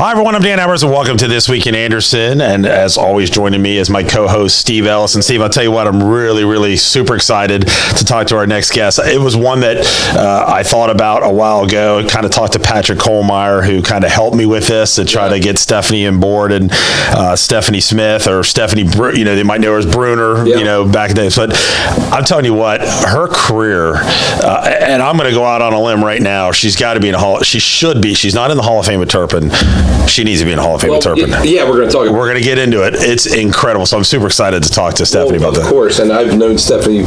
Hi, everyone. I'm Dan Evers, and welcome to This Week in Anderson. And as always, joining me is my co-host, Steve Ellis. And Steve, I'll tell you what, I'm really super excited to talk to our next guest. It was one that I thought about a while ago. Kind of talked to Patrick Kohlmeyer, who kind of helped me with this to try to get Stephanie on board, and Stephanie Smith, or Stephanie, they might know her as Bruner, back in the day. But I'm telling you what, her career, and I'm going to go out on a limb right now. She's got to be in she should be. She's not in the Hall of Fame at Turpin. She needs to be in the Hall of Fame at Turpin. Yeah, we're going to talk about it. We're going to get into it. It's incredible. So I'm super excited to talk to Stephanie about that. Of course, and I've known Stephanie,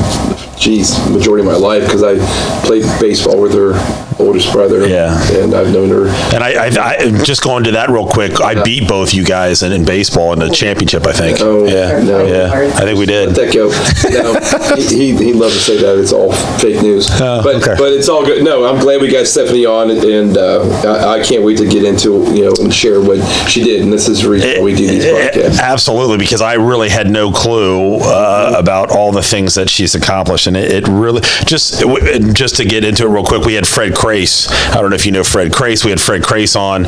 majority of my life, because I played baseball with her oldest brother. Yeah. And I've known her. And I just going to that real quick, I beat both you guys in baseball in the championship, I think. Oh, yeah. No. Yeah. I think we did. Let that go. No, he'd love to say that. It's all fake news. But it's all good. No, I'm glad we got Stephanie on, and I can't wait to get into, and share what she did. And this is the reason why we do these podcasts. Absolutely, because I really had no clue about all the things that she's accomplished. And it really, just to get into it real quick, we had Fred Crace. I don't know if you know Fred Crace. We had Fred Crace on,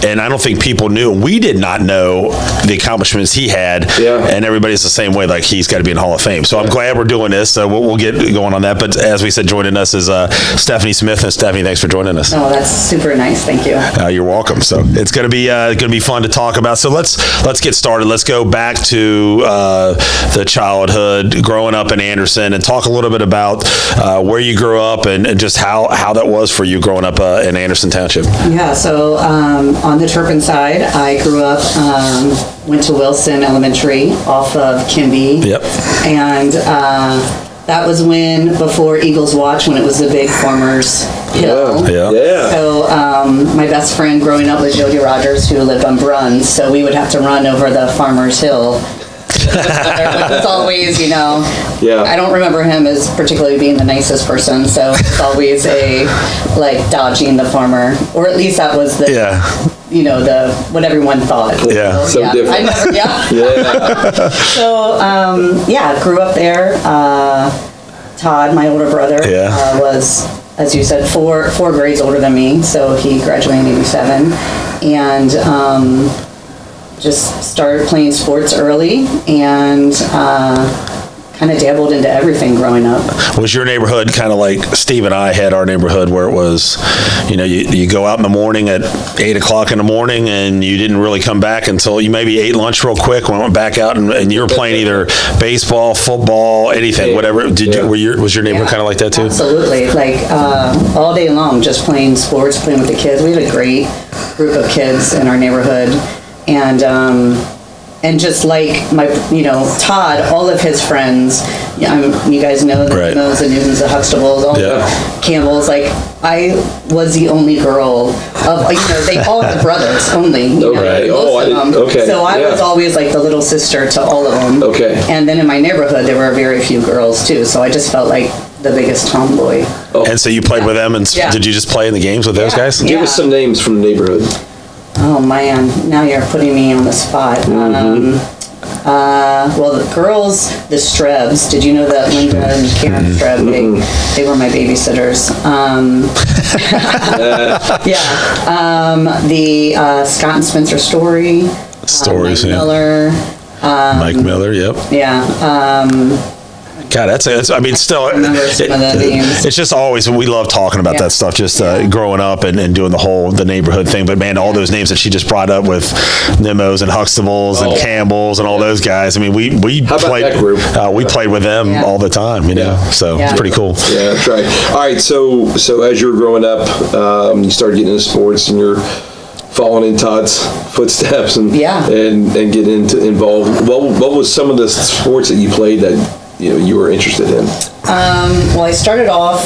and I don't think people knew. We did not know the accomplishments he had. Yeah. And everybody's the same way, like he's got to be in Hall of Fame. So I'm glad we're doing this. So we'll get going on that. But as we said, joining us is Stephanie Smith. And Stephanie, thanks for joining us. Oh, that's super nice. Thank you. You're welcome. So it's going to be fun to talk about. So let's get started. Let's go back to the childhood, growing up in Anderson, and talk a little bit about where you grew up and just how that was for you growing up in Anderson Township. Yeah, so on the Turpin side, I grew up, went to Wilson Elementary off of Kimby. Yep. And that was before Eagles Watch, when it was the big Farmers Hill. Yeah. So my best friend growing up was Jody Rogers, who lived on Bruns, so we would have to run over the Farmers Hill. It's always, I don't remember him as particularly being the nicest person, so it's always dodging the farmer, or at least that was what everyone thought. Yeah. So different. So, grew up there. Todd, my older brother, was, as you said, four grades older than me, so he graduated in 87, and just started playing sports early, and kind of dabbled into everything growing up. Was your neighborhood kind of like Steve and I had our neighborhood, where it was, you go out in the morning at 8 o'clock in the morning, and you didn't really come back until you maybe ate lunch real quick, went back out, and you were playing either baseball, football, anything, whatever. Was your neighborhood kind of like that too? Absolutely, all day long, just playing sports, playing with the kids. We had a great group of kids in our neighborhood. And just like my, Todd, all of his friends, you guys know the Nemos, the Newtons, the Huxtables, all the Campbells. I was the only girl of, they all had brothers only. So I was always like the little sister to all of them. Okay. And then in my neighborhood, there were very few girls too. So I just felt like the biggest tomboy. Oh. And so you played with them, and did you just play in the games with those guys? Give us some names from the neighborhood. Oh man, now you're putting me on the spot. Well, the girls, the Strebs. Did you know that Linda and Karen Streb? They were my babysitters. The Scott and Spencer Story. Stories. Mike Miller. Mike Miller. Yep. Yeah. God, it's just always, we love talking about that stuff, just growing up and doing the neighborhood thing. But man, all those names that she just brought up with Nemos and Huxtables and Campbells and all those guys. I mean, we played that group? We played with them all the time, so it's pretty cool. Yeah, that's right. All right, so as you were growing up, you started getting into sports, and you're following in Todd's footsteps and getting involved. What was some of the sports that you played that you were interested in? Well, I started off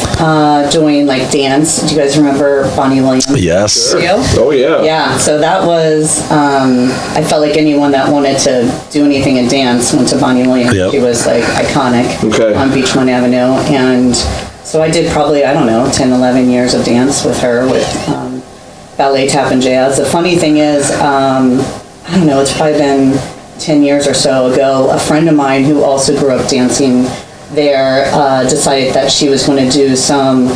doing dance. Do you guys remember Bonnie Williams? Yes. Sure. Oh yeah. Yeah. So that was. I felt like anyone that wanted to do anything in dance went to Bonnie Williams. Yep. She was iconic on Beachmont Avenue, and so I did probably 10, 11 years of dance with her with ballet, tap, and jazz. The funny thing is, it's probably been 10 years or so ago, a friend of mine who also grew up dancing there decided that she was going to do some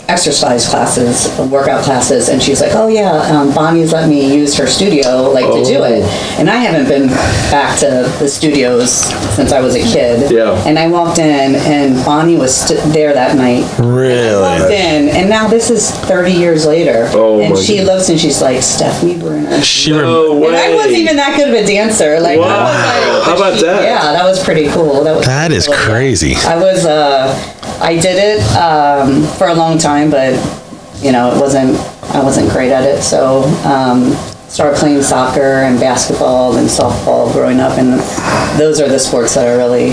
exercise classes, workout classes, and she's like, oh yeah, Bonnie's let me use her studio to do it. And I haven't been back to the studios since I was a kid. Yeah. And I walked in and Bonnie was there that night. Really? And I walked in, and now this is 30 years later. And she looks and she's like, Stephanie Bruner. No way. And I wasn't even that good of a dancer. Like, wow. How about that? Yeah, that was pretty cool. That is crazy. I did it for a long time, but I wasn't great at it. So started playing soccer and basketball and softball growing up, and those are the sports that I really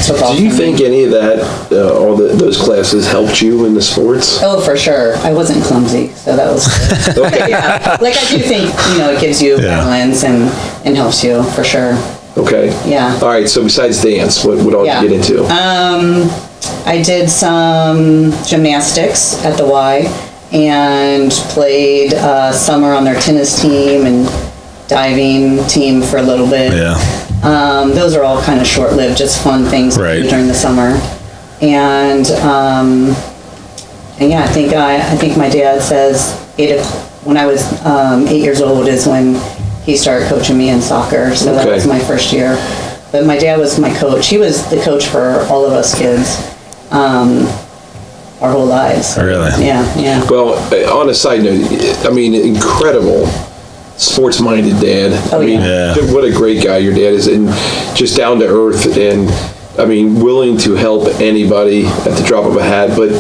took off. Do you think any of that, those classes helped you in the sports? Oh, for sure. I wasn't clumsy, so that was good. Okay. Yeah, I do think it gives you balance and helps you for sure. Okay. Yeah. All right. So besides dance, what all did you get into? I did some gymnastics at the Y and played summer on their tennis team and diving team for a little bit. Yeah. Those are all kind of short-lived, just fun things to do during the summer. And yeah, I think my dad says when I was 8 years old is when he started coaching me in soccer. So that was my first year. But my dad was my coach. He was the coach for all of us kids. Our whole lives. Really? Yeah. Well, on a side note, I mean, incredible sports-minded dad. What a great guy your dad is, and just down to earth, and I mean, willing to help anybody at the drop of a hat. But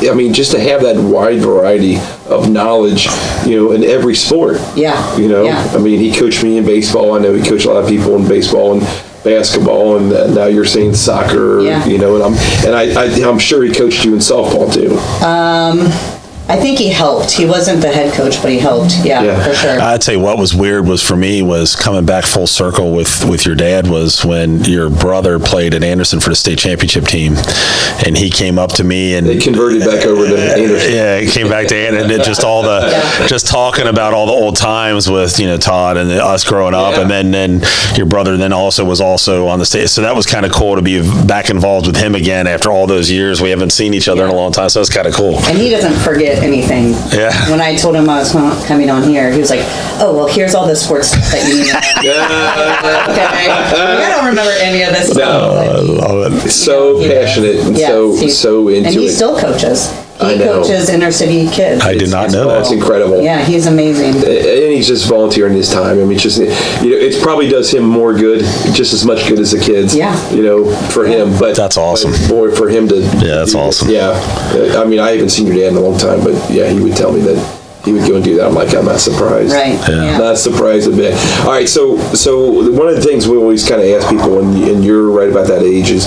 I mean, just to have that wide variety of knowledge, in every sport. Yeah. I mean, he coached me in baseball. I know he coached a lot of people in baseball and basketball, and now you're saying soccer. And I'm sure he coached you in softball too. I think he helped. He wasn't the head coach, but he helped. Yeah, for sure. I'd say what was weird for me was coming back full circle with your dad was when your brother played at Anderson for the state championship team, and he came up to me and they converted back over to Anderson. Yeah, he came back to Anderson, and just all just talking about all the old times with Todd and us growing up, and then your brother then was also on the stage, so that was kind of cool to be back involved with him again after all those years. We haven't seen each other in a long time, so it's kind of cool. And he doesn't forget anything. Yeah. When I told him I was coming on here, he was like, "Oh, well, here's all the sports that you need to know." Okay. I don't remember any of this stuff. I love it. So passionate and so into it. And he still coaches. He coaches inner city kids. I did not know that. That's incredible. Yeah, he's amazing. And he's just volunteering his time. I mean, it probably does him more good, just as much good as the kids. Yeah. For him. But that's awesome. But boy, for him to. Yeah, that's awesome. Yeah. I mean, I haven't seen your dad in a long time, but yeah, he would tell me that he would go and do that. I'm like, I'm not surprised. Right. Yeah. Not surprised a bit. All right. So one of the things we always kind of ask people, and you're right about that age, is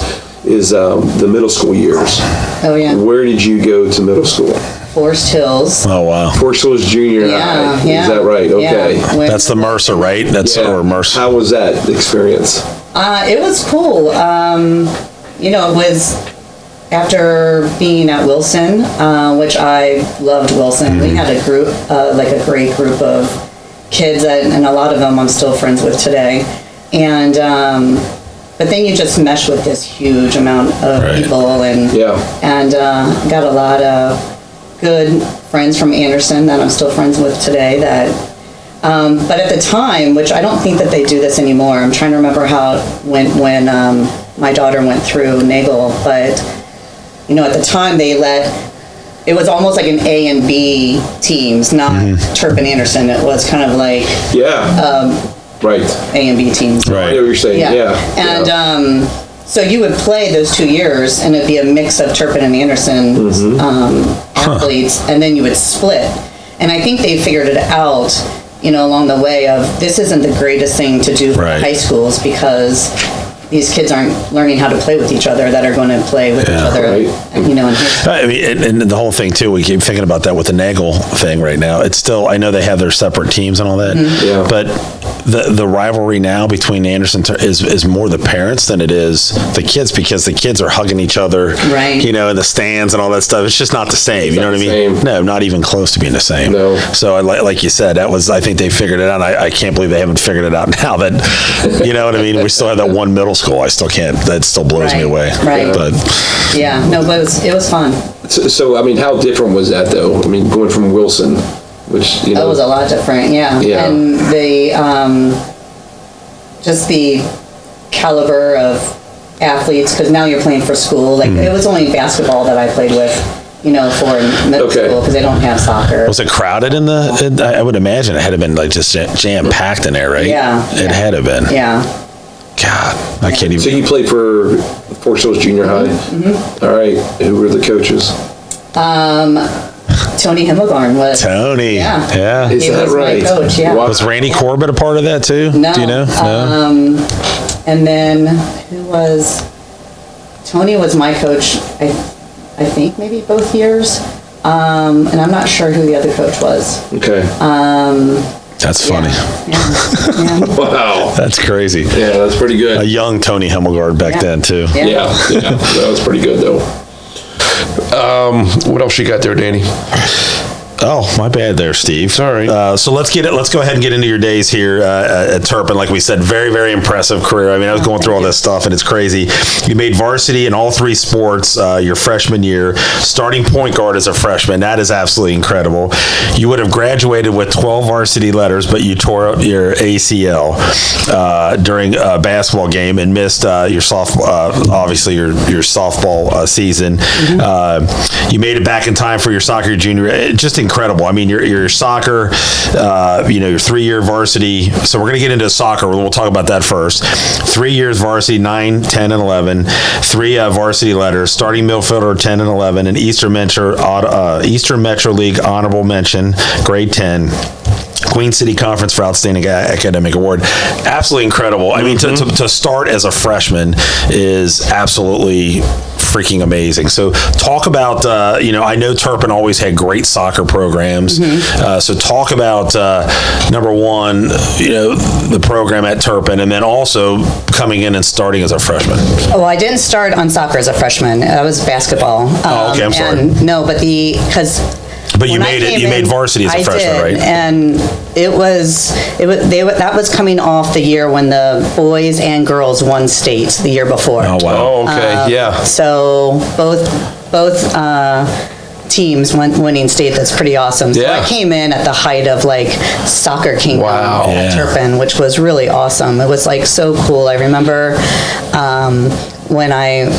the middle school years. Oh, yeah. Where did you go to middle school? Forest Hills. Oh, wow. Forest Hills Junior High. Yeah. Is that right? Okay. Yeah. That's the Mercer, right? Or Mercer. How was that experience? It was cool. It was after being at Wilson, which I loved Wilson. We had a group, a great group of kids, and a lot of them I'm still friends with today. And but then you just mesh with this huge amount of people, and got a lot of good friends from Anderson that I'm still friends with today. But at the time, which I don't think that they do this anymore. I'm trying to remember how when my daughter went through Nagel, but at the time it was almost like an A and B teams, not Turpin Anderson. It was kind of like right. A and B teams. Right. I know what you're saying. Yeah. And so you would play those 2 years, and it'd be a mix of Turpin and Anderson athletes, and then you would split. And I think they figured it out, along the way of this isn't the greatest thing to do for high schools, because these kids aren't learning how to play with each other that are going to play with each other, I mean, and the whole thing too, we keep thinking about that with the Nagel thing right now. It's still, I know they have their separate teams and all that, but the rivalry now between Anderson is more the parents than it is the kids, because the kids are hugging each other, in the stands and all that stuff. It's just not the same. You know what I mean? No, not even close to being the same. No. So like you said, I think they figured it out. I can't believe they haven't figured it out now that, you know what I mean? We still have that one middle school. I still can't, that still blows me away. Right. But but it was fun. So I mean, how different was that though? I mean, going from Wilson, which that was a lot different, yeah. And the just the caliber of athletes, because now you're playing for school. Like it was only basketball that I played with, for middle school, because they don't have soccer. Was it crowded I would imagine it had to been like just jam packed in there, right? Yeah. It had to been. Yeah. God, I can't even. So you played for Fort Shores Junior High. Mm-hmm. All right. Who were the coaches? Tony Himmelgarn was. Tony. Yeah. Is that right? My coach, yeah. Was Randy Corbett a part of that too? No. Do you know? No. And then Tony was my coach, I think maybe both years. And I'm not sure who the other coach was. Okay. That's funny. Yeah. Wow. That's crazy. Yeah, that's pretty good. A young Tony Himmelgarn back then too. Yeah. That was pretty good though. What else you got there, Danny? Oh, my bad there, Steve. Sorry. So let's go ahead and get into your days here at Turpin. Like we said, very, very impressive career. I mean, I was going through all this stuff, and it's crazy. You made varsity in all three sports your freshman year, starting point guard as a freshman. That is absolutely incredible. You would have graduated with 12 varsity letters, but you tore out your ACL during a basketball game and missed your obviously your softball season. Mm-hmm. You made it back in time for your soccer junior. Just incredible. I mean, your soccer, your 3-year varsity. So we're going to get into soccer. We'll talk about that first. 3 years varsity, 9, 10, and 11. 3 varsity letters, starting midfielder, 10 and 11, and Eastern Metro League honorable mention, grade 10. Queen City Conference for Outstanding Academic Award. Absolutely incredible. I mean, to start as a freshman is absolutely freaking amazing. So talk about, I know Turpin always had great soccer programs. Mm-hmm. So talk about, number one, the program at Turpin, and then also coming in and starting as a freshman. Oh, I didn't start on soccer as a freshman. I was basketball. Okay, I'm sorry. But you made varsity as a freshman, right? And that was coming off the year when the boys and girls won state the year before. Oh, wow. Oh, okay, yeah. So both teams went winning state. That's pretty awesome. So I came in at the height of like soccer kingdom at Turpin, which was really awesome. It was like so cool. I remember when I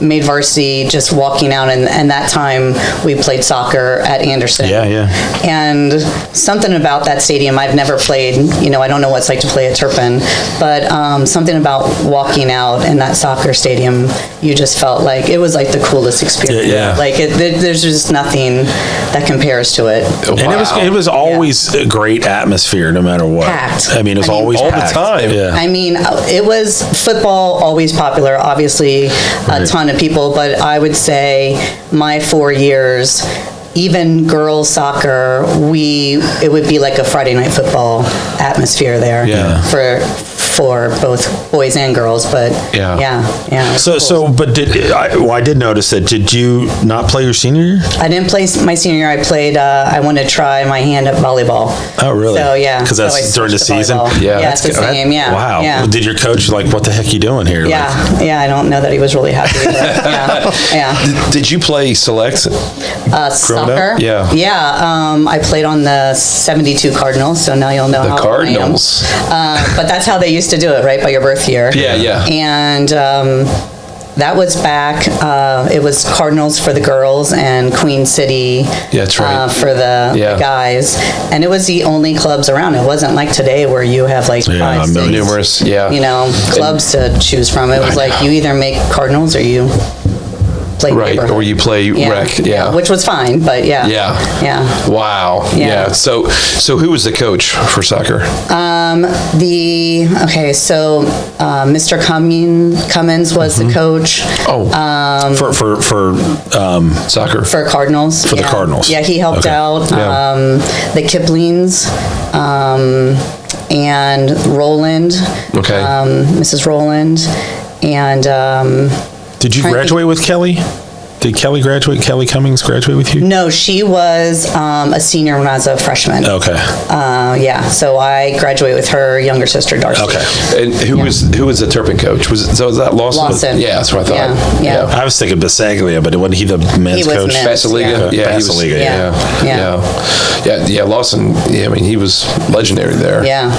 made varsity, just walking out, and that time we played soccer at Anderson. Yeah. And something about that stadium, I've never played, I don't know what it's like to play at Turpin, but something about walking out in that soccer stadium, you just felt like it was like the coolest experience. Yeah. Like there's just nothing that compares to it. And it was always a great atmosphere, no matter what. Packed. I mean, it was always all packed. the time. Yeah. I mean, it was football always popular, obviously a ton of people, but I would say my 4 years, even girls soccer, it would be like a Friday night football atmosphere there for both boys and girls, but yeah. So, but I did notice that. Did you not play your senior year? I didn't play my senior year. I played. I wanted to try my hand at volleyball. Oh, really? So yeah, because that's during the season. Yeah, it's the same. Yeah. Wow. Yeah. Did your coach what the heck are you doing here? Yeah. I don't know that he was really happy with it. Yeah. Did you play select? Soccer. Yeah. Yeah. I played on the 72 Cardinals, so now you'll know how Cardinals. I am. But that's how they used to do it, right, by your birth year. Yeah. And that was back. It was Cardinals for the girls and Queen City that's right. For the guys. And it was the only clubs around. It wasn't like today where you have like 5, 6, numerous, clubs to choose from. It was like you either make Cardinals or you play neighborhood. Or you play rec, which was fine, but yeah. Wow. Yeah. So who was the coach for soccer? Mr. Cummins was the coach. For soccer, for Cardinals. For the Cardinals. Yeah, he helped out the Kiplings and Roland. Mrs. Roland, and did you graduate with Kelly? Did Kelly Cummings graduate with you? No, she was a senior when I was a freshman. Okay. So I graduated with her younger sister, Darcy. Okay. And who was the Turpin coach? Was that Lawson? Lawson. Yeah, that's what I thought. Yeah. I was thinking Basaglia, but wasn't he the men's coach? Basiliga. Basiliga. Yeah. Lawson. Yeah, I mean, he was legendary there. Yeah.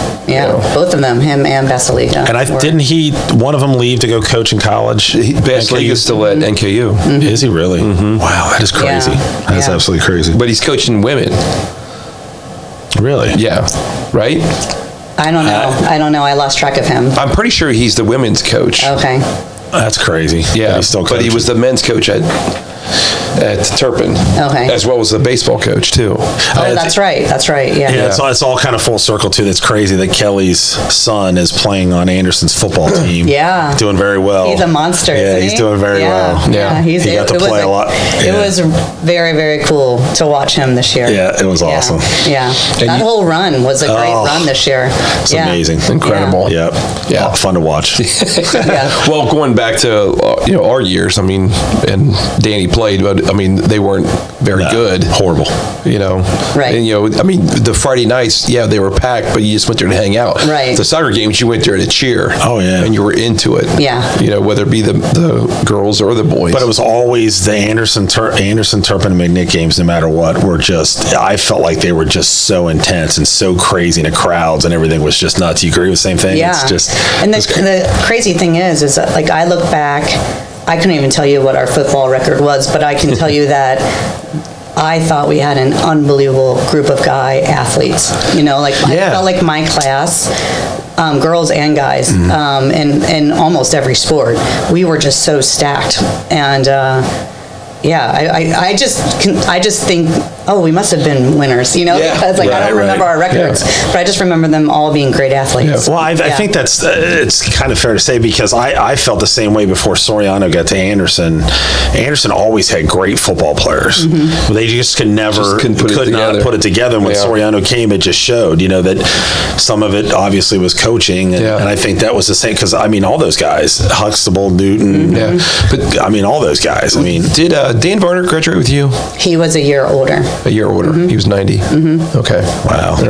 Both of them, him and Basiliga. And didn't one of them leave to go coach in college? Basiliga's still at NKU. Mm-hmm. Is he really? Mm-hmm. Wow, that is crazy. That's absolutely crazy. But he's coaching women. Really? Yeah. Right? I don't know. I lost track of him. I'm pretty sure he's the women's coach. Okay. That's crazy. Yeah. But he was the men's coach at Turpin. Okay. As well as the baseball coach, too. Oh, that's right. Yeah. It's all kind of full circle, too. That's crazy that Kelly's son is playing on Anderson's football team. Yeah. Doing very well. He's a monster, isn't he's he? doing very well. Yeah. He got to play a lot. It was very, very cool to watch him this year. Yeah, it was awesome. Yeah. That whole run was a great run this year. It's amazing. Incredible. Yeah. Fun to watch. Well, going back to our years, I mean, and Danny played, but I mean, they weren't very good. Horrible. Right. And I mean, the Friday nights, they were packed, but you just went there to hang out. Right. The soccer games, you went there to cheer. Oh yeah. And you were into it. Yeah. Whether it be the girls or the boys. But it was always the Anderson, Turpin, and McNick games, no matter what, I felt like they were just so intense and so crazy, and the crowds and everything was just nuts. You agree with the same thing? Yeah. It's just, and the crazy thing is that, like, I look back, I couldn't even tell you what our football record was, but I can tell you that I thought we had an unbelievable group of guy athletes. I felt like my class, girls and guys, in almost every sport, we were just so stacked. And I just think, we must have been winners, because I don't remember our records, but I just remember them all being great athletes. Well, I think that's it's kind of fair to say, because I felt the same way before Soriano got to Anderson. Anderson always had great football players. Mm-hmm. They just could not put it together. And when Soriano came, it just showed, that some of it obviously was coaching, and I think that was the same, because all those guys, Huxtable, Newton, but all those guys. Did Dan Varner graduate with you? He was a year older. A year older. Mm-hmm. He was 90. Mm-hmm. Okay. Wow. All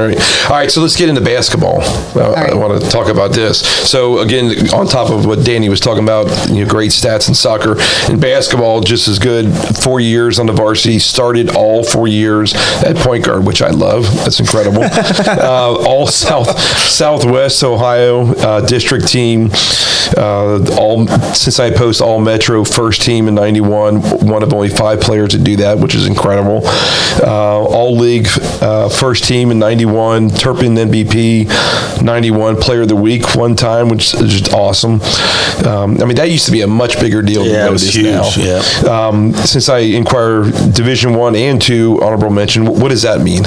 right. So let's get into basketball. I want to talk about this. So again, on top of what Danny was talking about, great stats in soccer, in basketball, just as good. 4 years on the varsity. Started all 4 years at point guard, which I love. That's incredible. All Southwest Ohio district team. All Cincinnati Post All Metro first team in '91. One of only 5 players to do that, which is incredible. All league first team in '91, Turpin MVP, '91 Player of the Week one time, which is just awesome. That used to be a much bigger deal than it is huge. Now. Yeah. Since I inquire Division I and II honorable mention, what does that mean?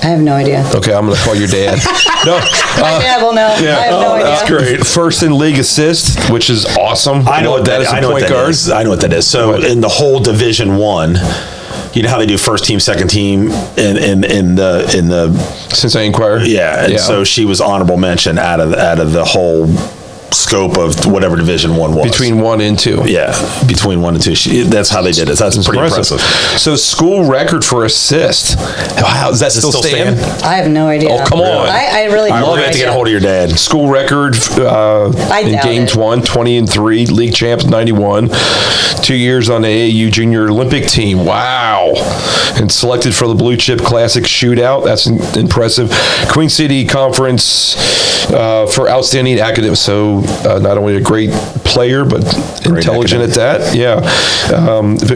I have no idea. Okay, I'm going to call your dad. No, my dad will know. Yeah. I have no idea. That's great. First in league assist, which is awesome. I know what that is. I know what that is. So in the whole Division I, you know how they do first team, second team in the Cincinnati Enquirer? Yeah. And so she was honorable mention out of the whole scope of whatever Division I was. Between 1 and 2. Yeah, between 1 and 2. That's how they did it. That's pretty impressive. So school record for assist. Wow, does that still stand? I have no idea. Oh, come on. I really don't know. We're going to have to get a hold of your dad. School record in games 1, 20-3, league champs 91. 2 years on the AAU junior Olympic team. Wow. And selected for the Blue Chip Classic Shootout. That's impressive. Queen City Conference for outstanding academics. So not only a great player, but intelligent at that. Yeah.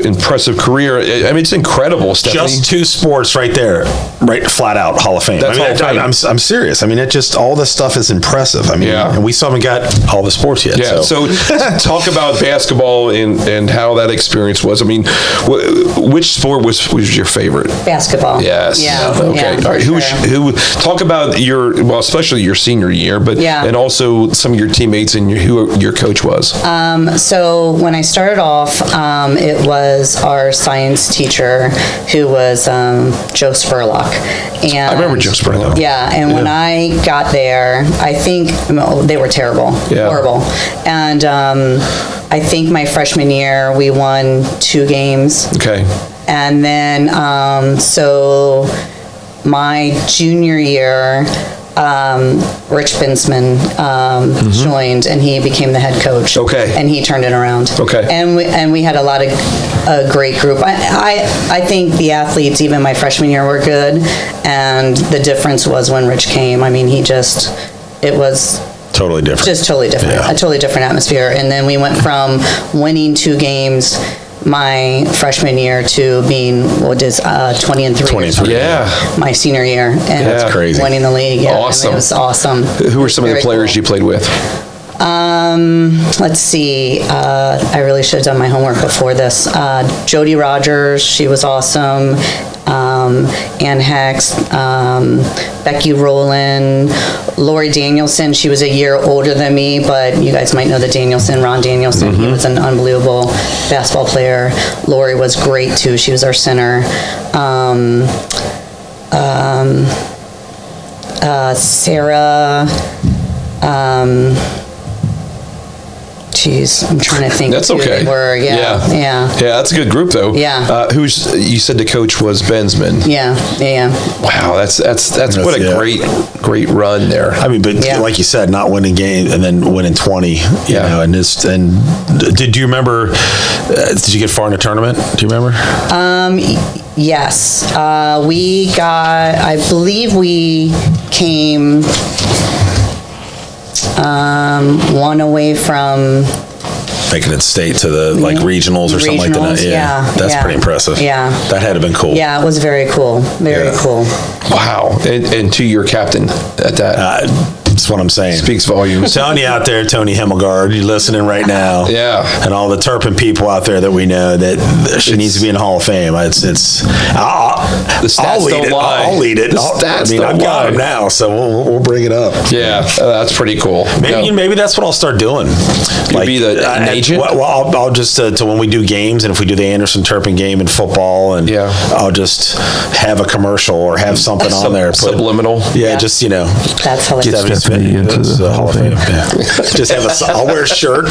Impressive career. It's incredible, Stephanie. Just 2 sports right there. Right, flat out Hall of Fame. That's Hall of Fame. I'm serious. It just, all this stuff is impressive. And we still haven't got all the sports yet. Yeah. So talk about basketball and how that experience was. Which sport was your favorite? Basketball. Yes. Yeah. Okay. Yeah, all right. Who talk about especially your senior year, but and also some of your teammates teammates and who your coach was? So when I started off, it was our science teacher, who was Joe Spurlock. And I remember Joe Spurlock. Yeah, and when I got there, I think they were terrible, horrible. And I think my freshman year, we won 2 games. Okay. And then, so my junior year, Rich Binsman joined, and he became the head coach. Okay. And he turned it around. Okay. And we had a lot of a great group. I think the athletes, even my freshman year, were good, and the difference was when Rich came. I mean, it was totally different. Just totally different. Yeah. A totally different atmosphere. And then we went from winning 2 games my freshman year to being 20-3. 23. Yeah. My senior year, and That's crazy. winning the league. Yeah, Awesome. I mean, it was awesome. Who were some of the players you played with? Let's see. I really should have done my homework before this. Jody Rogers, she was awesome. Ann Hex, Becky Rowland, Lori Danielson. She was a year older than me, but you guys might know Ron Danielson. He was an unbelievable basketball player. Lori was great too. She was our center. Sarah. Geez, I'm trying to think. That's who okay. They were. Yeah, that's a good group though. Yeah. You said the coach was Bensman. Yeah. Wow, that's what a great run there. I mean, but like you said, not winning games and then winning 20. You know, and did you remember? Did you get far in the tournament? Do you remember? Yes. We got. I believe we came. One away from making it state to the regionals or something like that. Yeah, that's pretty impressive. Yeah, that had to have been cool. Yeah, it was very cool. Very cool. Wow, and to your captain at that. That's what I'm saying. Speaks volumes. Tony out there, Tony Himmelgard, you're listening right now. Yeah. And all the Turpin people out there that we know that she needs to be in the Hall of Fame. The stats don't lie. I'll lead it. I've got them now, so we'll bring it up. Yeah, that's pretty cool. Maybe that's what I'll start doing. You'll be an agent? Well, I'll just, to when we do games, and if we do the Anderson Turpin game in football, and I'll just have a commercial or have something on there. Subliminal. Just, That's hilarious. Stephanie into the Hall of Fame. Yeah. Just have I'll wear a shirt,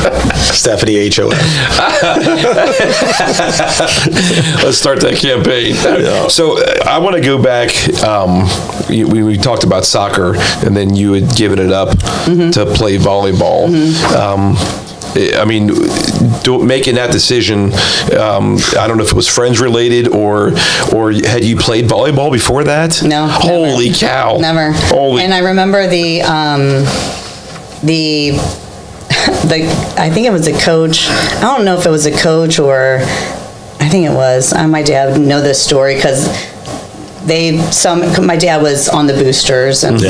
Stephanie HOF. Let's start that campaign. Yeah. So I want to go back. We talked about soccer, and then you had given it up to play volleyball. I mean, making that decision, I don't know if it was friends related or had you played volleyball before that? No. Holy cow. Never. And I remember I think it was a coach. I don't know if it was a coach or I think it was. My dad would know this story because my dad was on the boosters, and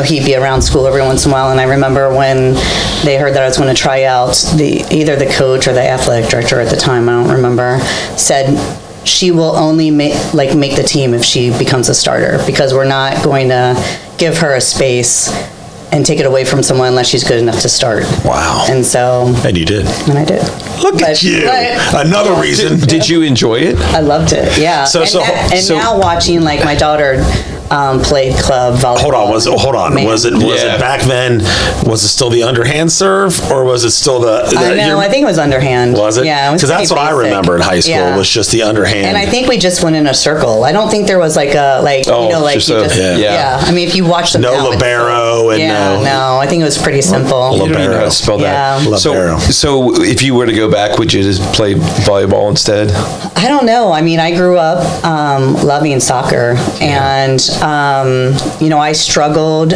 he'd be around school every once in a while. And I remember when they heard that I was going to try out, either the coach or the athletic director at the time, I don't remember, said she will only make the team if she becomes a starter, because we're not going to give her a space and take it away from someone unless she's good enough to start. Wow. And you did. And I did. Look at you. Another reason. Did you enjoy it? I loved it. Yeah. So now watching my daughter played club volleyball. Hold on. Man. Was it back then? Was it still the underhand serve, or was it still the? I think it was underhand. Was it? Yeah, because that's what I remember in high school was just the underhand. And I think we just went in a circle. I don't think there was I mean, if you watch them, no libero and no. I think it was pretty simple. You don't even know how to spell that. Libero. So if you were to go back, would you just play volleyball instead? I don't know. I mean, I grew up loving soccer, and I struggled.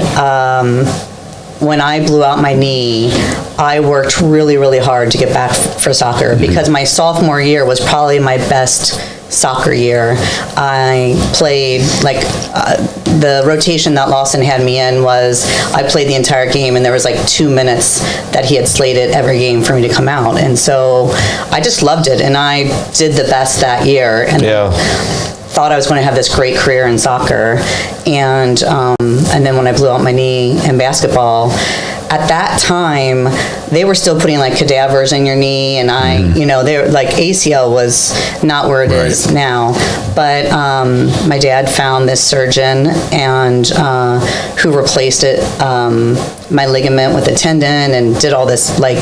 When I blew out my knee, I worked really, really hard to get back for soccer, because my sophomore year was probably my best soccer year. I played the rotation that Lawson had me in was I played the entire game, and there was 2 minutes that he had slated every game for me to come out, and so I just loved it, and I did the best that year, and thought I was going to have this great career in soccer, and then when I blew out my knee in basketball, at that time, they were still putting like cadavers in your knee, and they were like, ACL was not where it is now. But my dad found this surgeon and who replaced it, my ligament with a tendon, and did all this like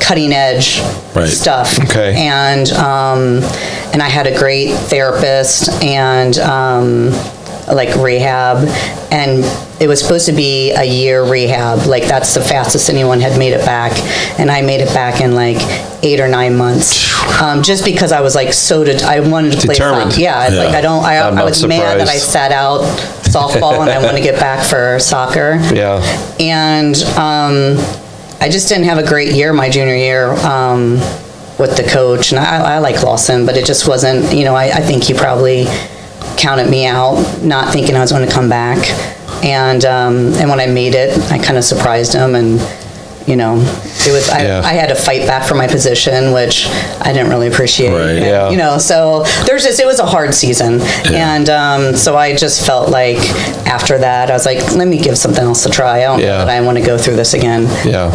cutting edge stuff. Okay. And I had a great therapist and like rehab, and it was supposed to be a year rehab. Like that's the fastest anyone had made it back, and I made it back in like 8 or 9 months. Just because I was like I wanted to play determined. Like I was mad that I sat out softball and I want to get back for soccer. Yeah. And I just didn't have a great year my junior year with the coach, and I like Lawson, but it just wasn't. I think he probably counted me out, not thinking I was going to come back. And when I made it, I kind of surprised him, and it was I had to fight back for my position, which I didn't really appreciate. Right. Yeah. So it was a hard season, and so I just felt like after that I was like, let me give something else a try. I don't know that I want to go through this again. Yeah.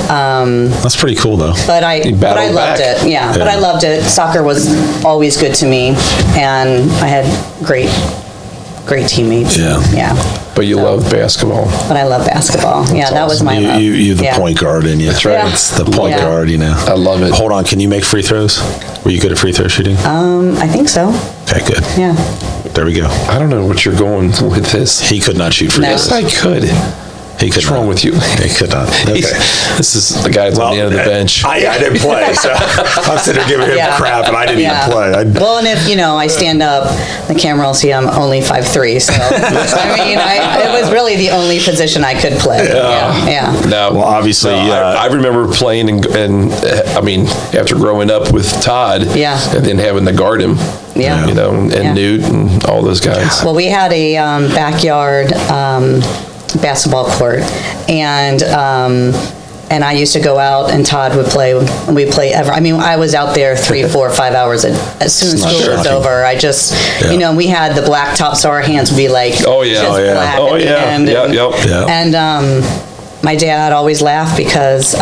That's pretty cool though. But I loved it. Yeah. But I loved it. Soccer was always good to me, and I had great teammates. Yeah. But you love basketball. But I love basketball. Yeah, that was my love. You the point guard in you. That's right. It's the point guard, I love it. Hold on, can you make free throws? Were you good at free throw shooting? I think so. Okay, good. Yeah. There we go. I don't know what you're going with this. He could not shoot free throws. Yes, I could. What's wrong with you? He could not. Okay. This is the guy that's on the end of the bench. I didn't play, so I'm sitting there giving him crap, and I didn't even play. Well, and if I stand up, the camera will see I'm only 5'3", so it was really the only position I could play. Yeah. No, well, obviously, I remember playing and I mean, after growing up with Todd, and then having to guard him. Yeah. And Newt and all those guys. Well, we had a backyard basketball court, and I used to go out, and Todd would play, and we'd play ever. I mean, I was out there 3, 4, 5 hours as soon as school was over. I just, we had the black top, so our hands would be like, black at the end. And my dad always laughed because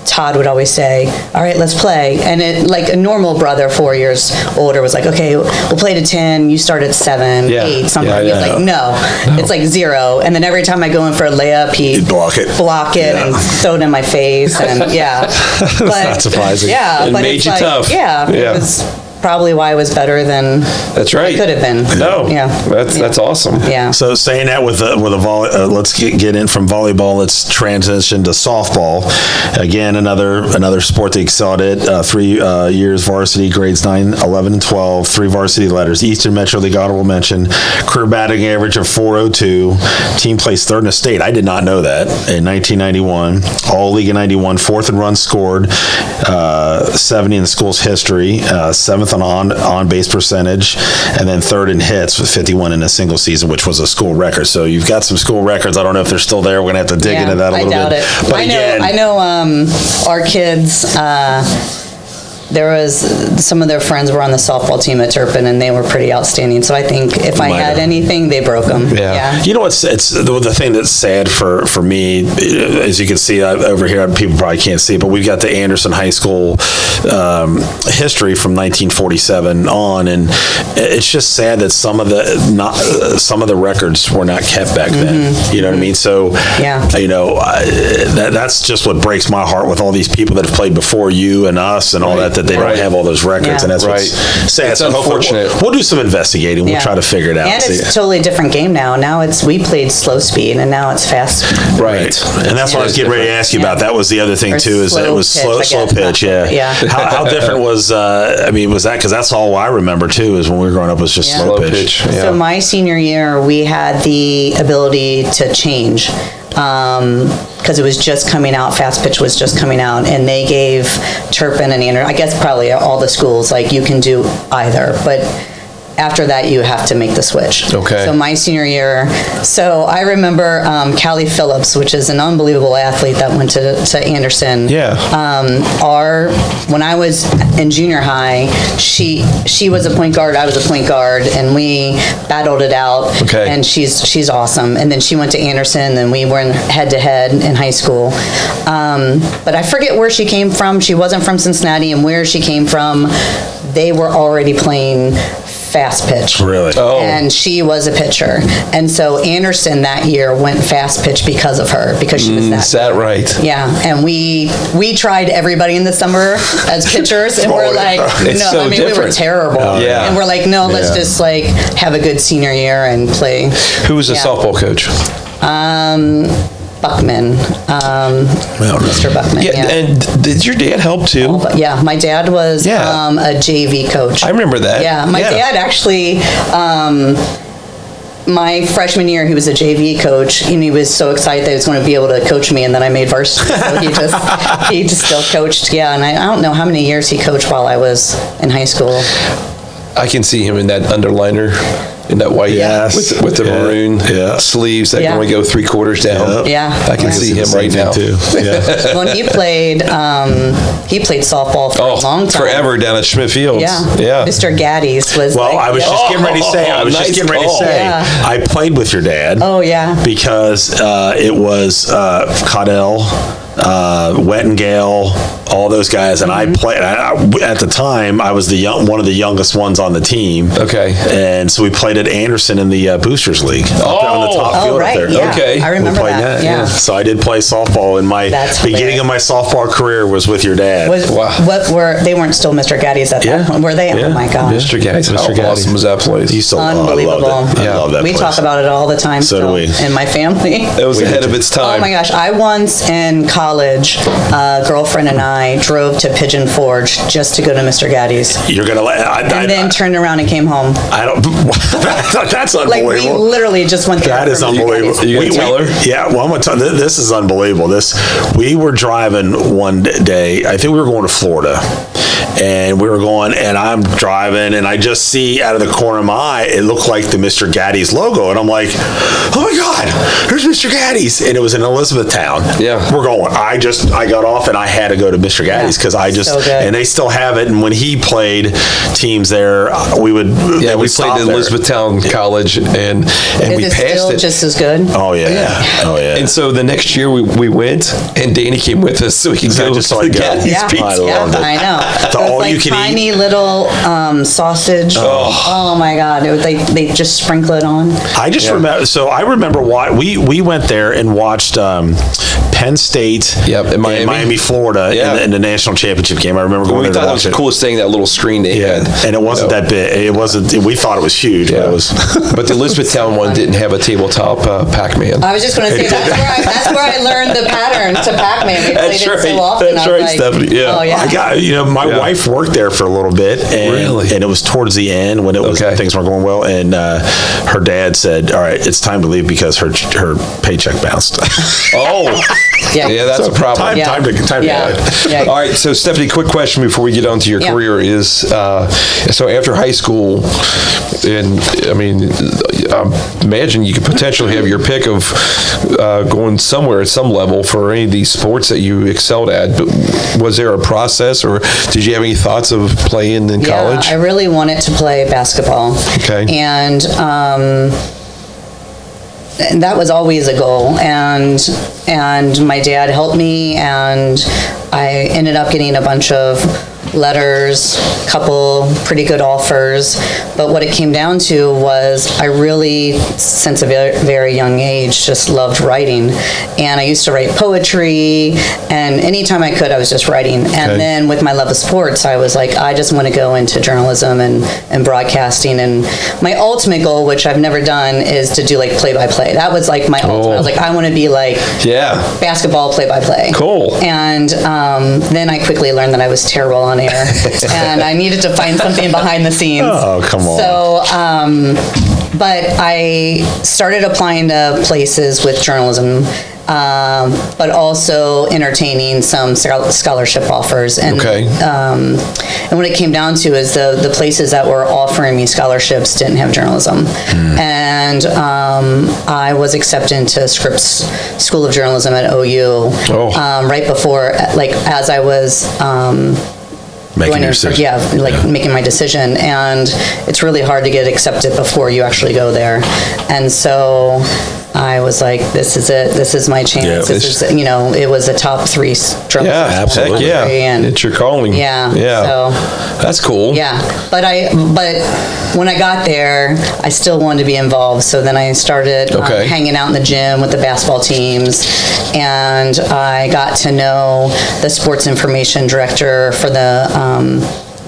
Todd would always say, all right, let's play. And it, like a normal brother, 4 years older, was like, okay, we'll play to 10, you start at 7, 8, something. He's like, no, it's like 0. And then every time I go in for a layup, he'd block it and throw it in my face. And but, that's not surprising. Yeah, it but made it's you like, tough. It was probably why I was better than that's right. I could have been. No, that's awesome. Yeah. So saying that with a volley, let's get in from volleyball. Let's transition to softball. Again, another sport that excelled at 3 years varsity, grades 9, 11, and 12. 3 varsity letters. Eastern Metro League honorable mention. Career batting average of .402. Team placed 3rd in the state. I did not know that in 1991. All league in 91. 4th in runs scored. 70 in the school's history. 7th on base percentage, and then 3rd in hits with 51 in a single season, which was a school record. So you've got some school records. I don't know if they're still there. We're gonna have to dig into that a little bit. I doubt it. But I know our kids. There was some of their friends were on the softball team at Turpin, and they were pretty outstanding. So I think if I had anything, they broke them. Yeah. You know what's the thing that's sad for me, as you can see over here, people probably can't see, but we've got the Anderson High School history from 1947 on, and it's just sad that some of the records were not kept back then. You know what I mean? So that's just what breaks my heart with all these people that have played before you and us and all that they don't have all those records, and that's what's sad. It's unfortunate. We'll do some investigating. We'll try to figure it out. And it's a totally different game now. Now we played slow speed, and now it's fast. Right. And that's what I was getting ready to ask you about. That was the other thing too, is that it was slow pitch. Yeah. How different was? Was that, because that's all I remember too, is when we were growing up was just slow pitch. So my senior year, we had the ability to change. Because it was just coming out, fast pitch was just coming out, and they gave Turpin and Anderson, I guess probably all the schools, like you can do either, but after that, you have to make the switch. Okay. So my senior year, so I remember Callie Phillips, which is an unbelievable athlete that went to Anderson. Yeah. When I was in junior high, she was a point guard, I was a point guard, and we battled it out. Okay. And she's awesome. And then she went to Anderson, and we were in head-to-head in high school. But I forget where she came from. She wasn't from Cincinnati, and where she came from, they were already playing fast pitch. Really? Oh. And she was a pitcher. And so Anderson that year went fast pitch because of her, because she was that. Is that right? Yeah, and we tried everybody in the summer as pitchers, and we're like, It's no, so I mean, we were different. terrible. Yeah. And we're like, no, let's just like have a good senior year and play. Who was the softball coach? Buckman, Mr. Buckman. Yeah, and did your dad help too? Yeah, my dad was a JV coach. I remember that. Yeah, my dad actually, my freshman year, he was a JV coach, and he was so excited that he was going to be able to coach me, and then I made varsity, so he just still coached, and I don't know how many years he coached while I was in high school. I can see him in that underliner, in that white, with the maroon sleeves that can only go 3/4 down. Yeah. I can see him right now. Too. Yeah. When he played softball for a long time. Forever down at Schmidt Fields. Yeah. Mr. Gaddy's was Well, I was just getting ready to say, I played with your dad. Oh, yeah. Because it was Caudell, Wettengale, all those guys, and I played. At the time, I was one of the youngest ones on the team. Okay. And so we played at Anderson in the Boosters League up there on the top field right, up there. yeah. Okay. I remember that. Yeah. So I did play softball, and my beginning of my softball career was with your dad. They weren't still Mr. Gaddy's at that point, were they? Yeah. Oh my gosh. Mr. Gaddy's. How awesome was that place? Unbelievable. I love that we place. talk about it all the time. So do we. In my family. It was ahead of its time. Oh my gosh. I once in college, a girlfriend and I drove to Pigeon Forge just to go to Mr. Gaddy's. You're going to and then turned around and came home. I don't. That's unbelievable. Like, we literally just went there. That is unbelievable. You gonna tell her? Yeah, well, I'm going to tell you, this is unbelievable. We were driving one day, I think we were going to Florida, and I'm driving, and I just see out of the corner of my eye, it looked like the Mr. Gaddy's logo, and I'm like, oh my God, there's Mr. Gaddy's, and it was in Elizabethtown. Yeah. We're going. I got off, and I had to go to Mr. Gaddy's, because and they still have it, and when he played teams there, we would we played at Elizabethtown College, and we passed still it. Just as good. Oh yeah. Oh yeah. And so the next year we went, and Danny came with us so we could go to Gaddy's Pizza. I loved it. I know. The all you can tiny eat little sausage. Oh my God! They just sprinkle it on. I just remember. So I remember why we went there and watched Penn State. In Miami, Florida, in the national championship game. I remember going there to watch it. We thought it was the coolest thing, that little screen they had. And it wasn't that big. It wasn't. We thought it was huge. But it was. But the Elizabethtown one didn't have a tabletop Pac-Man. I was just going to say that's where I learned the pattern to Pac-Man. We played it so often. That's right, Stephanie. Yeah. Oh yeah. I got my wife worked there for a little bit, and it was towards the end when things weren't going well, and her dad said, "All right, it's time to leave because her paycheck bounced." Yeah, that's a problem. Time to go. All right, so Stephanie, quick question before we get on to your career is, so after high school, and I mean, I imagine you could potentially have your pick of going somewhere at some level for any of these sports that you excelled at, but was there a process, or did you have any thoughts of playing in college? I really wanted to play basketball. Okay. And that was always a goal, and my dad helped me, and I ended up getting a bunch of letters, couple pretty good offers, but what it came down to was I really, since a very, very young age, just loved writing, and I used to write poetry, and anytime I could, I was just writing, and then with my love of sports, I was like, I just want to go into journalism and broadcasting, and my ultimate goal, which I've never done, is to do like play-by-play. That was like my ultimate. I was like, I want to be like basketball play-by-play. Cool. And then I quickly learned that I was terrible on air, and I needed to find something behind the scenes. Oh, come on. So, but I started applying to places with journalism, but also entertaining some scholarship offers. And, and what it came down to is the places that were offering me scholarships didn't have journalism. And I was accepted into Scripps School of Journalism at OU right before, like, as I was making my decision. And it's really hard to get accepted before you actually go there. And so I was like, this is it. This is my chance. Yeah, this is, it was a top 3 journalism. Yeah, absolutely. Yeah, and it's your calling. Yeah. So that's cool. Yeah, but when I got there, I still wanted to be involved. So then I started hanging out in the gym with the basketball teams, and I got to know the sports information director for the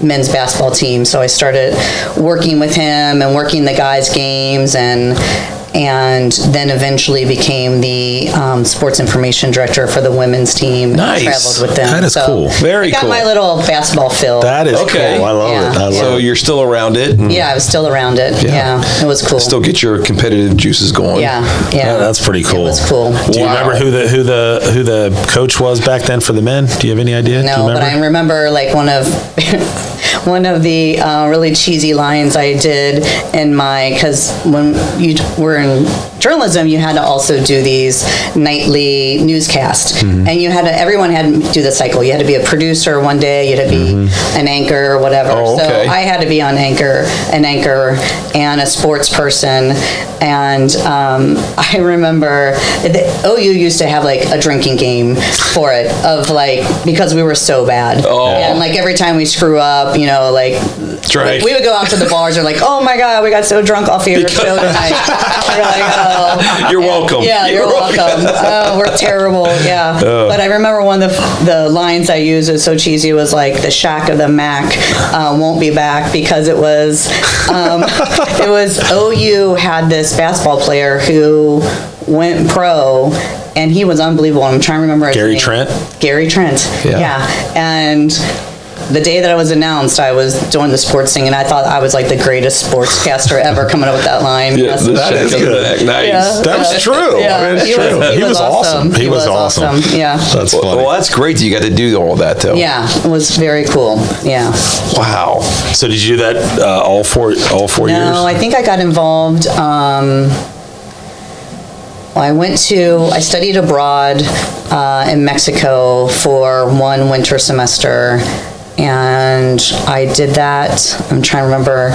men's basketball team. So I started working with him and working the guys' games, and then eventually became the sports information director for the women's team. Nice. Traveled with them. That is cool. Very cool. I got my little basketball fill. That is cool. I love it. So you're still around it? Yeah, I was still around it. Yeah, it was cool. Still get your competitive juices going. Yeah. That's pretty cool. It was cool. Do you remember who the coach was back then for the men? Do you have any idea? No, but I remember like one of the really cheesy lines I did because when you were in journalism, you had to also do these nightly newscasts, and everyone had to do the cycle. You had to be a producer one day, you had to be an anchor or whatever. So I had to be an anchor and a sports person. And I remember OU used to have like a drinking game for it, because we were so bad. And like every time we screw up, like we would go out to the bars and like, oh my God, we got so drunk off your show tonight. We're like, you're welcome. Yeah, you're welcome. Oh, we're terrible. Yeah. But I remember one of the lines I used was so cheesy. It was like, the Shack of the Mac won't be back, because it was OU had this basketball player who went pro, and he was unbelievable. I'm trying to remember his name. Gary Trent. Yeah. And the day that I was announced, I was doing the sports thing, and I thought I was like the greatest sportscaster ever, coming up with that line. Yeah, that is good. Nice. Yeah, that was true. Yeah, he was awesome. He was awesome. Yeah. That's funny. Well, that's great that you got to do all that, though. Yeah, it was very cool. Yeah. Wow. So did you do that all four years? No, I think I got involved. I studied abroad in Mexico for one winter semester, and I did that. I'm trying to remember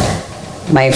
my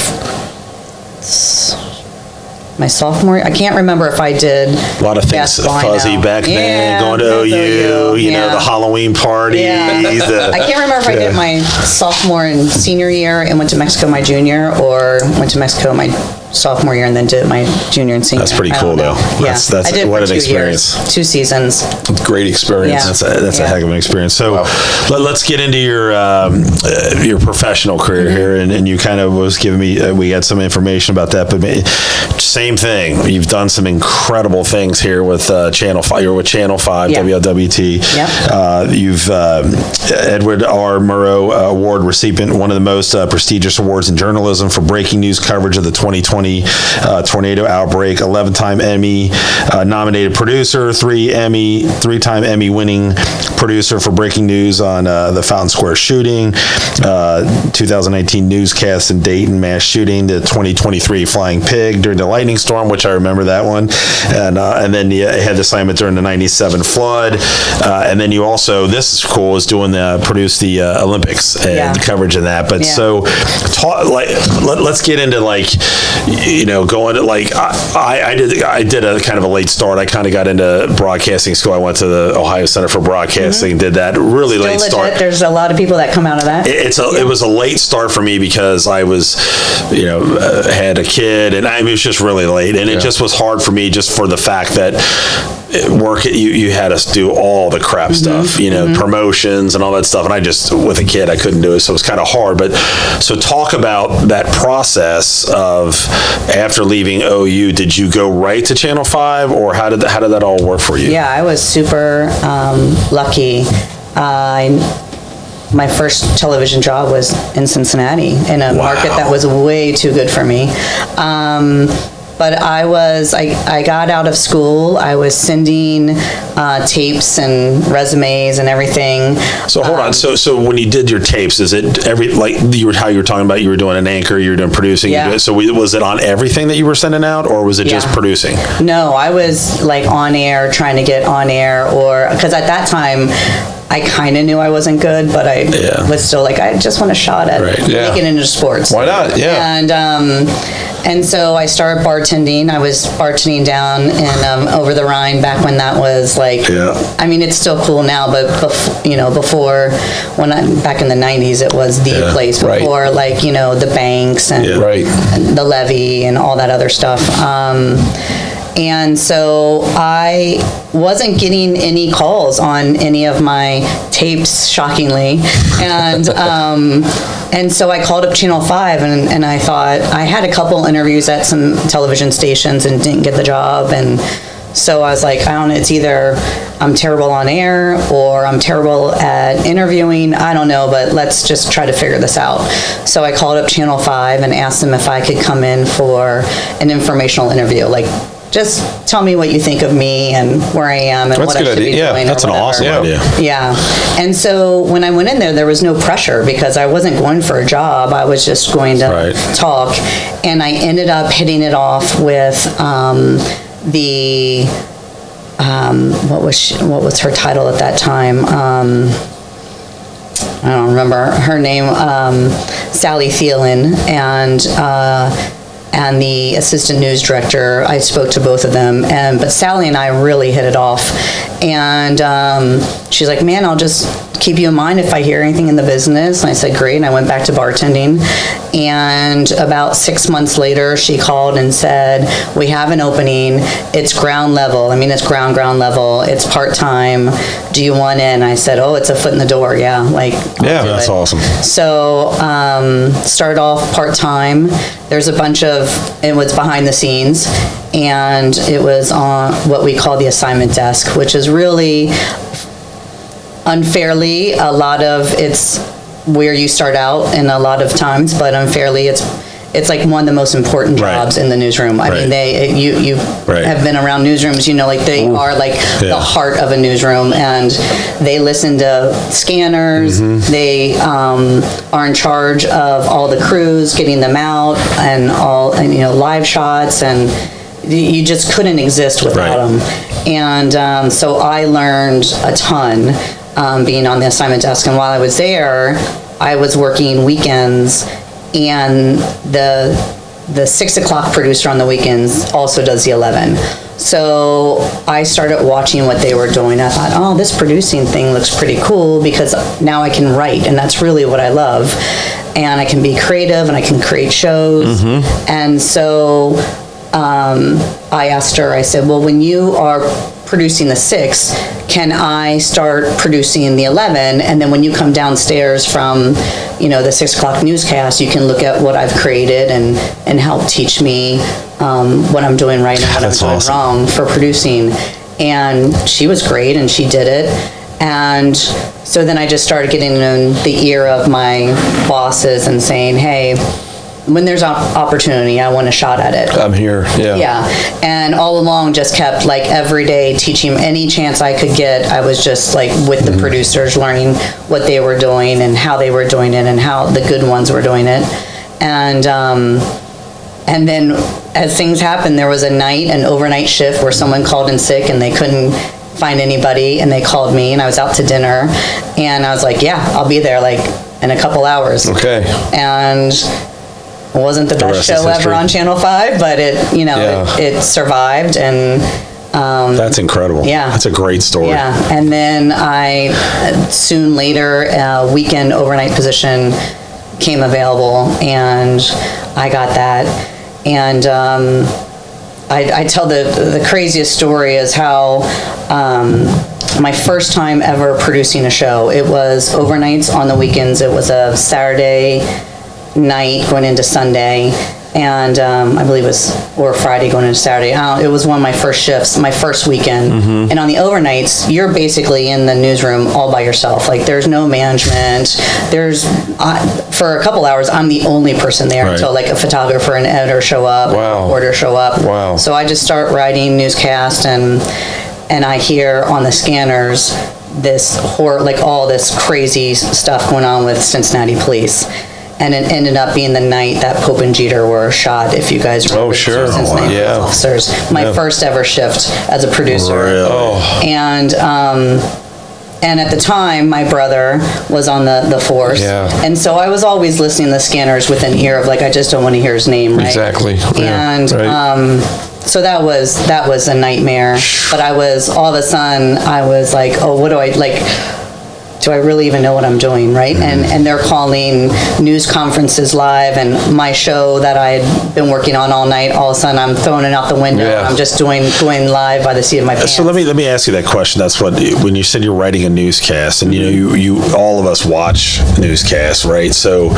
sophomore. I can't remember if I did a lot of things fuzzy back then. Going to OU, the Halloween parties. Yeah. I can't remember if I did my sophomore and senior year and went to Mexico my junior, or went to Mexico my sophomore year and then did my junior and senior. That's pretty cool, though. Yeah. That's I did what for an experience. 2 seasons. Great experience. Yeah. That's a heck of an experience. So let's get into your professional career here, and you kind of was giving me. We had some information about that, but same thing. You've done some incredible things here with Channel 5. You're with Channel 5, WLWT. Yep. You've Edward R. Murrow Award recipient, one of the most prestigious awards in journalism for breaking news coverage of the 2020 tornado outbreak. 11-time Emmy nominated producer, 3-time Emmy winning producer for breaking news on the Fountain Square shooting, 2019 newscast in Dayton mass shooting, the 2023 Flying Pig during the lightning storm, which I remember that one, and then you had the assignment during the 97 flood, and then you also, this is cool, is produce the Olympics and coverage of that. But so let's get into going to I did a kind of a late start. I kind of got into broadcasting school. I went to the Ohio Center for Broadcasting, did that really late start. There's a lot of people that come out of that. It was a late start for me because I was, had a kid, and it was just really late, and it just was hard for me just for the fact that you had us do all the crap stuff, promotions and all that stuff, and I just, with a kid, I couldn't do it, so it was kind of hard. But so talk about that process of after leaving OU. Did you go right to Channel 5, or how did that all work for you? Yeah, I was super lucky. My first television job was in Cincinnati, in a market that was way too good for me. But I got out of school. I was sending tapes and resumes and everything. So hold on. So when you did your tapes, is it how you were talking about, you were doing an anchor, you were doing producing? Yeah. So was it on everything that you were sending out, or was it just producing? No, I was like on air, trying to get on air, or because at that time I kind of knew I wasn't good, but I was still like, I just want a shot at making it into sports. Why not? Yeah. And so I started bartending. I was bartending down in Over the Rhine back when that was like, I mean, it's still cool now, but before back in the 90s, it was the place before like, the banks and the levee and all that other stuff. And so I wasn't getting any calls on any of my tapes, shockingly. And so I called up Channel 5 and I thought, I had a couple interviews at some television stations and didn't get the job. And so I was like, I don't know, it's either I'm terrible on air or I'm terrible at interviewing. I don't know, but let's just try to figure this out. So I called up Channel 5 and asked them if I could come in for an informational interview. Like, just tell me what you think of me and where I am and what I should be doing. That's an awesome idea. Yeah. And so when I went in there was no pressure because I wasn't going for a job. I was just going to talk. And I ended up hitting it off with what was her title at that time? I don't remember her name. Sally Thielen and the assistant news director. I spoke to both of them, but Sally and I really hit it off. And she's like, man, I'll just keep you in mind if I hear anything in the business. And I said, great. And I went back to bartending. And about 6 months later, she called and said, we have an opening. It's ground level. I mean, it's ground level. It's part-time. Do you want in? I said, oh, it's a foot in the door. Yeah. That's awesome. So started off part-time. There's a bunch of, it was behind the scenes, and it was on what we call the assignment desk, which is really unfairly, a lot of it's where you start out in a lot of times, but unfairly it's like one of the most important jobs in the newsroom. I mean, you have been around newsrooms, like they are like the heart of a newsroom, and they listen to scanners. They are in charge of all the crews, getting them out, and live shots, and you just couldn't exist without them. And so I learned a ton being on the assignment desk. And while I was there, I was working weekends, and the 6 o'clock producer on the weekends also does the 11. So I started watching what they were doing. I thought, oh, this producing thing looks pretty cool, because now I can write, and that's really what I love. And I can be creative, and I can create shows. And so I asked her, I said, well, when you are producing the 6, can I start producing the 11? And then when you come downstairs from, the 6 o'clock newscast, you can look at what I've created and help teach me what I'm doing right and what I'm doing wrong for producing. And she was great, and she did it. And so then I just started getting in the ear of my bosses and saying, hey, when there's opportunity, I want a shot at it. I'm here. Yeah. And all along just kept like every day teaching any chance I could get. I was just like with the producers, learning what they were doing and how they were doing it and how the good ones were doing it. And then as things happened, there was an overnight shift where someone called in sick and they couldn't find anybody, and they called me, and I was out to dinner, and I was like, yeah, I'll be there like in a couple hours. Okay. And it wasn't the best show ever on Channel 5, but it survived, and that's incredible. Yeah. That's a great story. Yeah. And then soon later, a weekend overnight position came available, and I got that. And I tell the craziest story is how my first time ever producing a show, it was overnights on the weekends. It was a Saturday night going into Sunday, and I believe it was or Friday going into Saturday. It was one of my first shifts, my first weekend. And on the overnights, you're basically in the newsroom all by yourself. Like there's no management. For a couple hours, I'm the only person there until like a photographer and editor show up, a reporter show up. So I just start writing newscast, and I hear on the scanners this like all this crazy stuff going on with Cincinnati police. And it ended up being the night that Pope and Jeter were shot, if you guys remember. Oh, sure. Cincinnati officers. My first ever shift as a producer. And at the time, my brother was on the force. And so I was always listening to the scanners with an ear of like, I just don't want to hear his name, right? Exactly. And so that was a nightmare. But all of a sudden, I was like, oh, what do I, like, do I really even know what I'm doing, right? And they're calling news conferences live, and my show that I had been working on all night, all of a sudden I'm throwing it out the window. I'm just going live by the seat of my pants. So let me ask you that question. That's what, when you said you're writing a newscast, and you all of us watch newscasts, right? So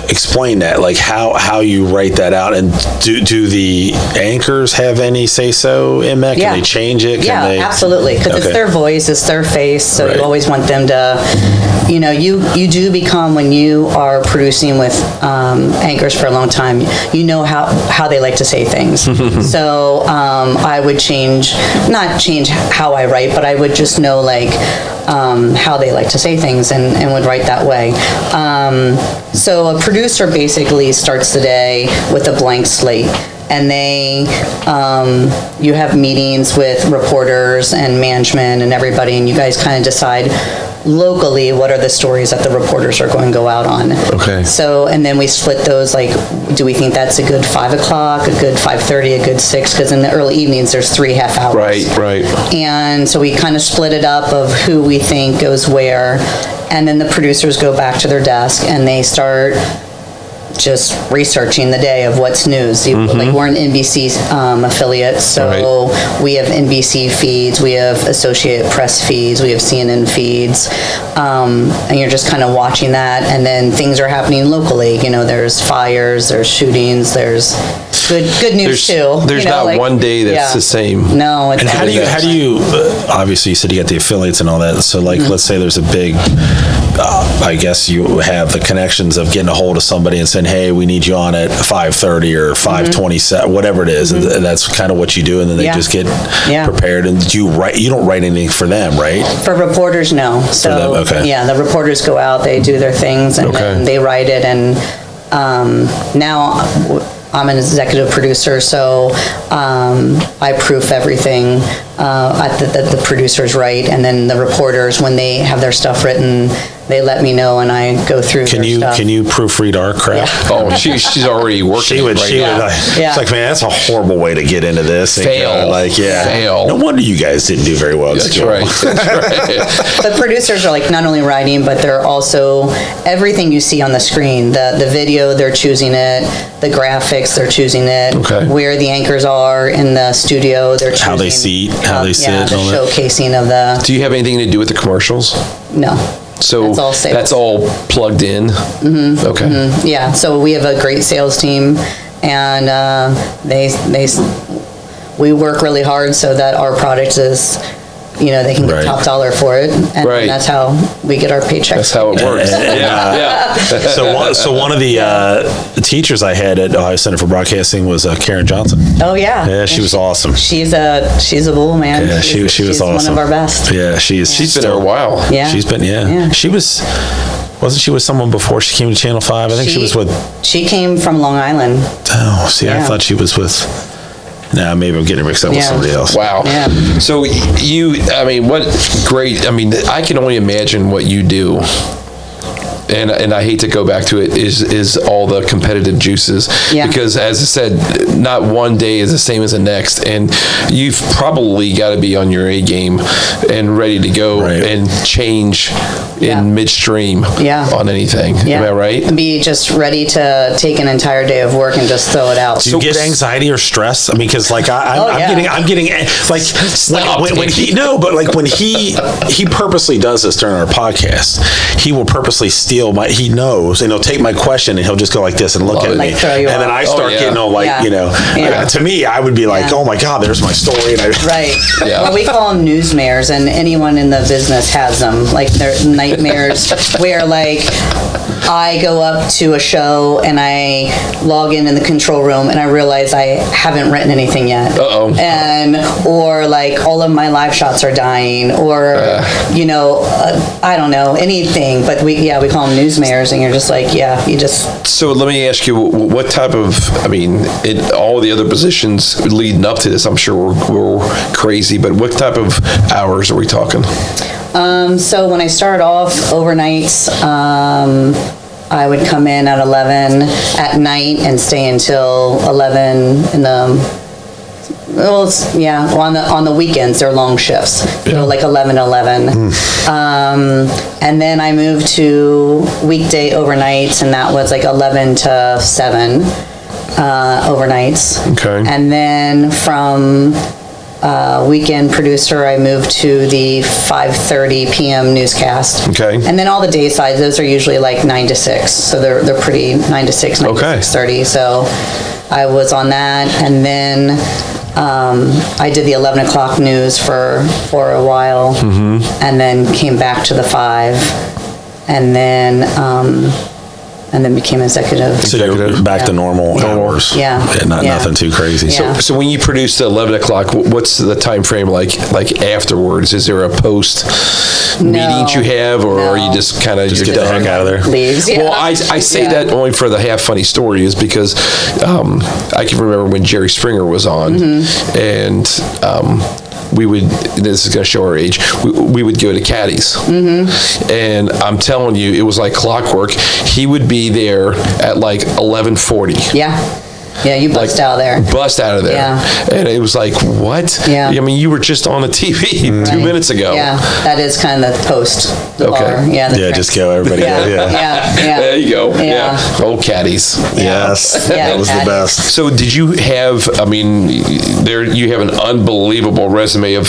explain that, like how you write that out, and do the anchors have any say so in that? Can they change it? Absolutely, because it's their voice, it's their face, so you always want them to, you do become, when you are producing with anchors for a long time, you know how they like to say things. So I would not change how I write, but I would just know like how they like to say things, and would write that way. So a producer basically starts the day with a blank slate, and you have meetings with reporters and management and everybody, and you guys kind of decide locally what are the stories that the reporters are going to go out on. So, and then we split those, like, do we think that's a good 5 o'clock, a good 5:30, a good 6? Because in the early evenings, there's 3 half hours. Right. And so we kind of split it up of who we think goes where, and then the producers go back to their desk and they start just researching the day of what's news. Like we're an NBC affiliate, so we have NBC feeds, we have Associated Press feeds, we have CNN feeds, and you're just kind of watching that, and then things are happening locally. There's fires, there's shootings, there's good news too. There's not one day that's the same. No, it's and how do you obviously you said you got the affiliates and all that, so like let's say there's a big I guess you have the connections of getting a hold of somebody and saying, hey, we need you on at 5:30 or 5:27, whatever it is, and that's kind of what you do, and then they just get prepared. And you don't write anything for them, right? For reporters, no. So the reporters go out, they do their things, and then they write it. And now I'm an executive producer, so I proof everything that the producers write, and then the reporters, when they have their stuff written, they let me know, and I go through their stuff. Can you proofread our crap? Oh, she's already working. It's like, man, that's a horrible way to get into this. Fail. Fail. No wonder you guys didn't do very well. That's right. The producers are like not only writing, but they're also everything you see on the screen. The video, they're choosing it. The graphics, they're choosing it. Where the anchors are in the studio, they're choosing how they sit. The showcasing of the. Do you have anything to do with the commercials? No. So that's all plugged in? Yeah, so we have a great sales team, and we work really hard so that our product is, they can get top dollar for it, and that's how we get our paychecks. That's how it works. So one of the teachers I had at Ohio Center for Broadcasting was Karen Johnson. Oh yeah. Yeah, she was awesome. She's a bull, man. Yeah, she was awesome. One of our best. Yeah, she's been there a while. Yeah. She's been wasn't she with someone before she came to Channel 5? I think she was with. She came from Long Island. Oh, see, I thought she was with. Now maybe I'm getting mixed up with somebody else. Wow. Yeah. So what great, I can only imagine what you do. And I hate to go back to it, is all the competitive juices. Because as I said, not one day is the same as the next. And you've probably got to be on your A game and ready to go and change in midstream on anything. Am I right? Be just ready to take an entire day of work and just throw it out. Do you get anxiety or stress? I mean, because like I'm getting like when he purposely does this during our podcast. He will purposely steal feel he knows, and he'll take my question and he'll just go like this and look at me, and then I start getting all like, to me, I would be like, oh my God, there's my story. And right. Yeah. Well, we call them newsmares, and anyone in the business has them. Like, they're nightmares where, like, I go up to a show and I log in the control room and I realize I haven't written anything yet. Or like all of my live shots are dying, or I don't know, anything. But we call them newsmares, and you're just like, you just. So let me ask you, what type of? I mean, all the other positions leading up to this, I'm sure were crazy. But what type of hours are we talking? So when I started off overnights, I would come in at 11 at night and stay until 11 in the. On the weekends they're long shifts, like 11 to 11. And then I moved to weekday overnights, and that was like 11 to 7 overnights. Okay. And then from weekend producer, I moved to the 5:30 p.m. newscast. Okay. And then all the day sides, those are usually like 9 to 6, so they're pretty 9 to 6, 9 to 6:30. So I was on that, and then I did the 11 o'clock news for a while, and then came back to the 5, and then became executive. So you're back to normal hours. Nothing too crazy. So when you produce the 11 o'clock, what's the time frame like afterwards? Is there a post meetings you have, or are you just kind of get the heck out of there? Leaves. Well, I say that only for the half funny story is because I can remember when Jerry Springer was on, and we would, this is going to show our age, we would go to Caddy's. And I'm telling you, it was like clockwork. He would be there at like 11:40. Yeah, you bust out of there. Bust out of there. Yeah. And it was like, what? Yeah. I mean, you were just on the TV 2 minutes ago. Yeah, that is kind of the post. Okay. Just go, everybody. Yeah. There you go. Yeah. Old Caddies. Yes. That was the best. So did you have, I mean, you have an unbelievable resume of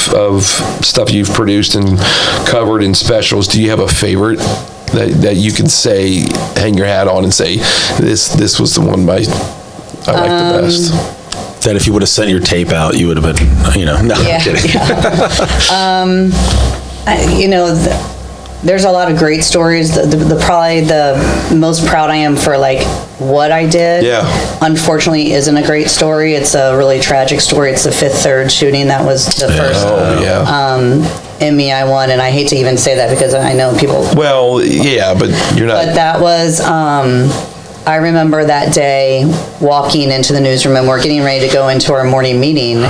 stuff you've produced and covered in specials. Do you have a favorite that you can say, hang your hat on and say, this was the one I like the best? That if you would have sent your tape out, you would have been, no, I'm kidding. There's a lot of great stories. The probably the most proud I am for like what I did. Unfortunately, isn't a great story. It's a really tragic story. It's the 5th Third shooting. That was the first Emmy I won, and I hate to even say that because I know people. Well, yeah, but you're not. But that was. I remember that day walking into the newsroom, and we're getting ready to go into our morning meeting,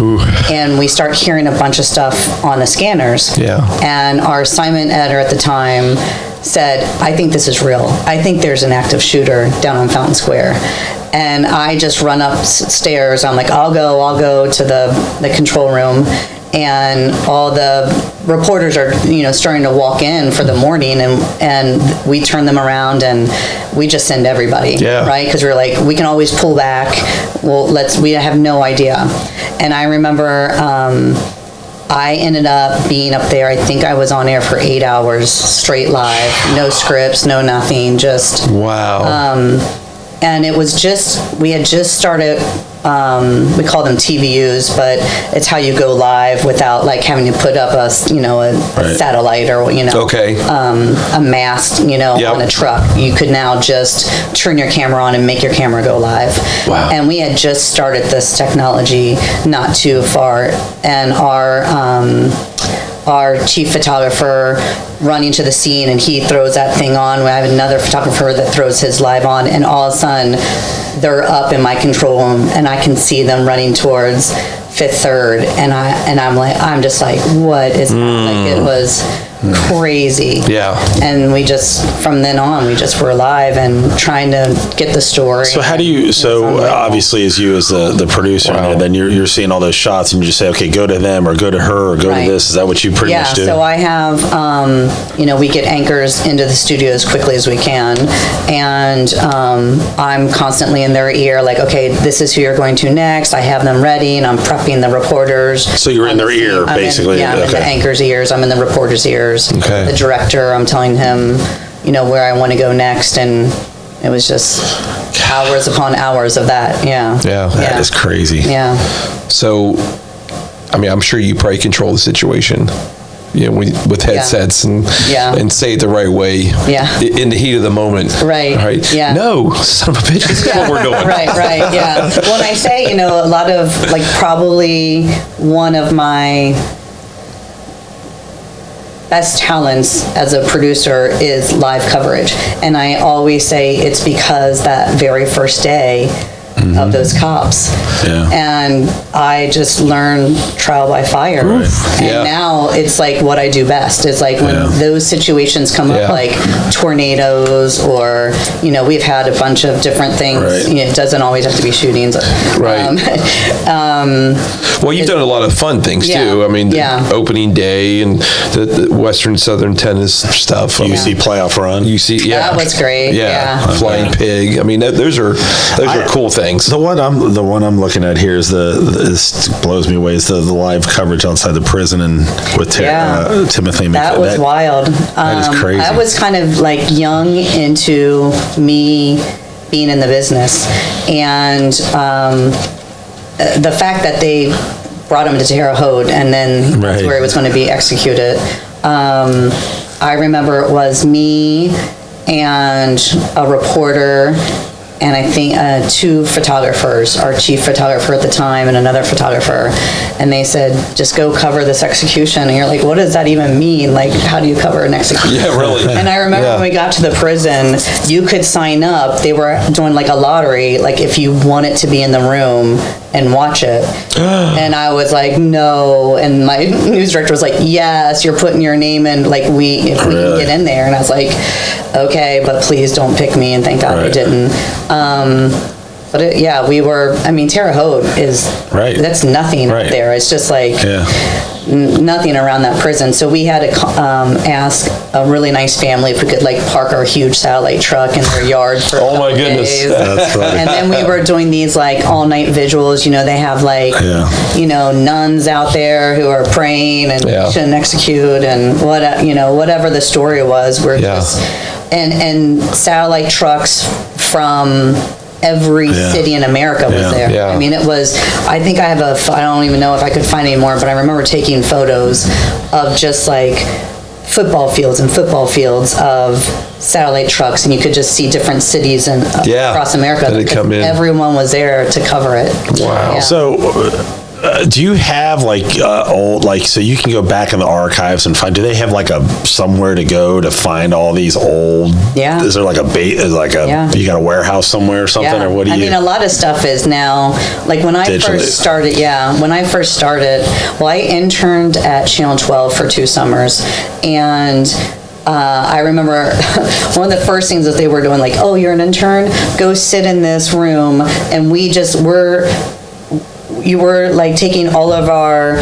and we start hearing a bunch of stuff on the scanners. And our assignment editor at the time said, I think this is real. I think there's an active shooter down on Fountain Square. And I just run upstairs. I'm like, I'll go to the control room. And all the reporters are, starting to walk in for the morning, and we turn them around and we just send everybody, right? Because we're like, we can always pull back. Well, we have no idea. And I remember I ended up being up there. I think I was on air for 8 hours straight live, no scripts, no nothing, just wow. And it was we had just started, we call them TVUs, but it's how you go live without like having to put up a satellite or, a mast, on a truck. You could now just turn your camera on and make your camera go live. Wow. And we had just started this technology not too far, and our chief photographer running to the scene, and he throws that thing on. We have another photographer that throws his live on, and all of a sudden they're up in my control room, and I can see them running towards 5th Third, and I'm just like, what is that? Like, it was crazy. And we just, from then on, we just were live and trying to get the story. So how do you, obviously as you as the producer, then you're seeing all those shots and you just say, okay, go to them or go to her or go to this. Is that what you pretty much do? So I have, we get anchors into the studio as quickly as we can. And I'm constantly in their ear, like, okay, this is who you're going to next. I have them ready, and I'm prepping the reporters. So you're in their ear, basically. I'm in the anchor's ears. I'm in the reporter's ears. Okay. The director, I'm telling him, where I want to go next. And it was just hours upon hours of that. Yeah. That is crazy. Yeah. So, I mean, I'm sure you probably control the situation, with headsets and say it the right way. Yeah. In the heat of the moment. Right. Yeah. No, son of a bitch, this is what we're doing. Right. Yeah. When I say, a lot of, probably one of my best talents as a producer is live coverage. And I always say it's because that very first day of those cops. Yeah. And I just learned trial by fire. And now it's like what I do best. It's like when those situations come up, like tornadoes, or, we've had a bunch of different things. Right. It doesn't always have to be shootings. Right. Well, you've done a lot of fun things too. I mean, the opening day and the Western Southern tennis stuff. UC playoff run. That was great. Yeah. Flying pig. I mean, those are cool things. The one I'm looking at here is this blows me away. Is the live coverage outside the prison and with Timothy McVeigh. That was wild. That is crazy. I was kind of young into me being in the business, and the fact that they brought him to Terre Haute and then that's where he was going to be executed. I remember it was me and a reporter, and I think 2 photographers, our chief photographer at the time and another photographer, and they said, just go cover this execution. And you're like, what does that even mean? How do you cover an execution? Yeah, really. And I remember when we got to the prison, you could sign up. They were doing a lottery, if you wanted to be in the room and watch it. And I was like, no. And my news director was like, yes, you're putting your name in, if we can get in there. And I was like, okay, but please don't pick me. And thank God they didn't. But we were, Terre Haute is, that's nothing up there. It's just nothing around that prison. So we had to ask a really nice family if we could park our huge satellite truck in their yard for oh my goodness days. That's funny. And then we were doing these all night visuals. They have nuns out there who are praying and shouldn't execute and whatever the story was. We're just and satellite trucks from every city in America was there. Yeah. It was, I think I have I don't even know if I could find any more, but I remember taking photos of just football fields of satellite trucks, and you could just see different cities across America. Everyone was there to cover it. Wow. Yeah. So, do you have old so you can go back in the archives and find? Do they have somewhere to go to find all these old? Yeah. Is there you got a warehouse somewhere or something, or what do you? A lot of stuff is now when I first started. Well, I interned at Channel 12 for 2 summers, and I remember one of the first things that they were doing, oh, you're an intern, go sit in this room, and you were taking all of our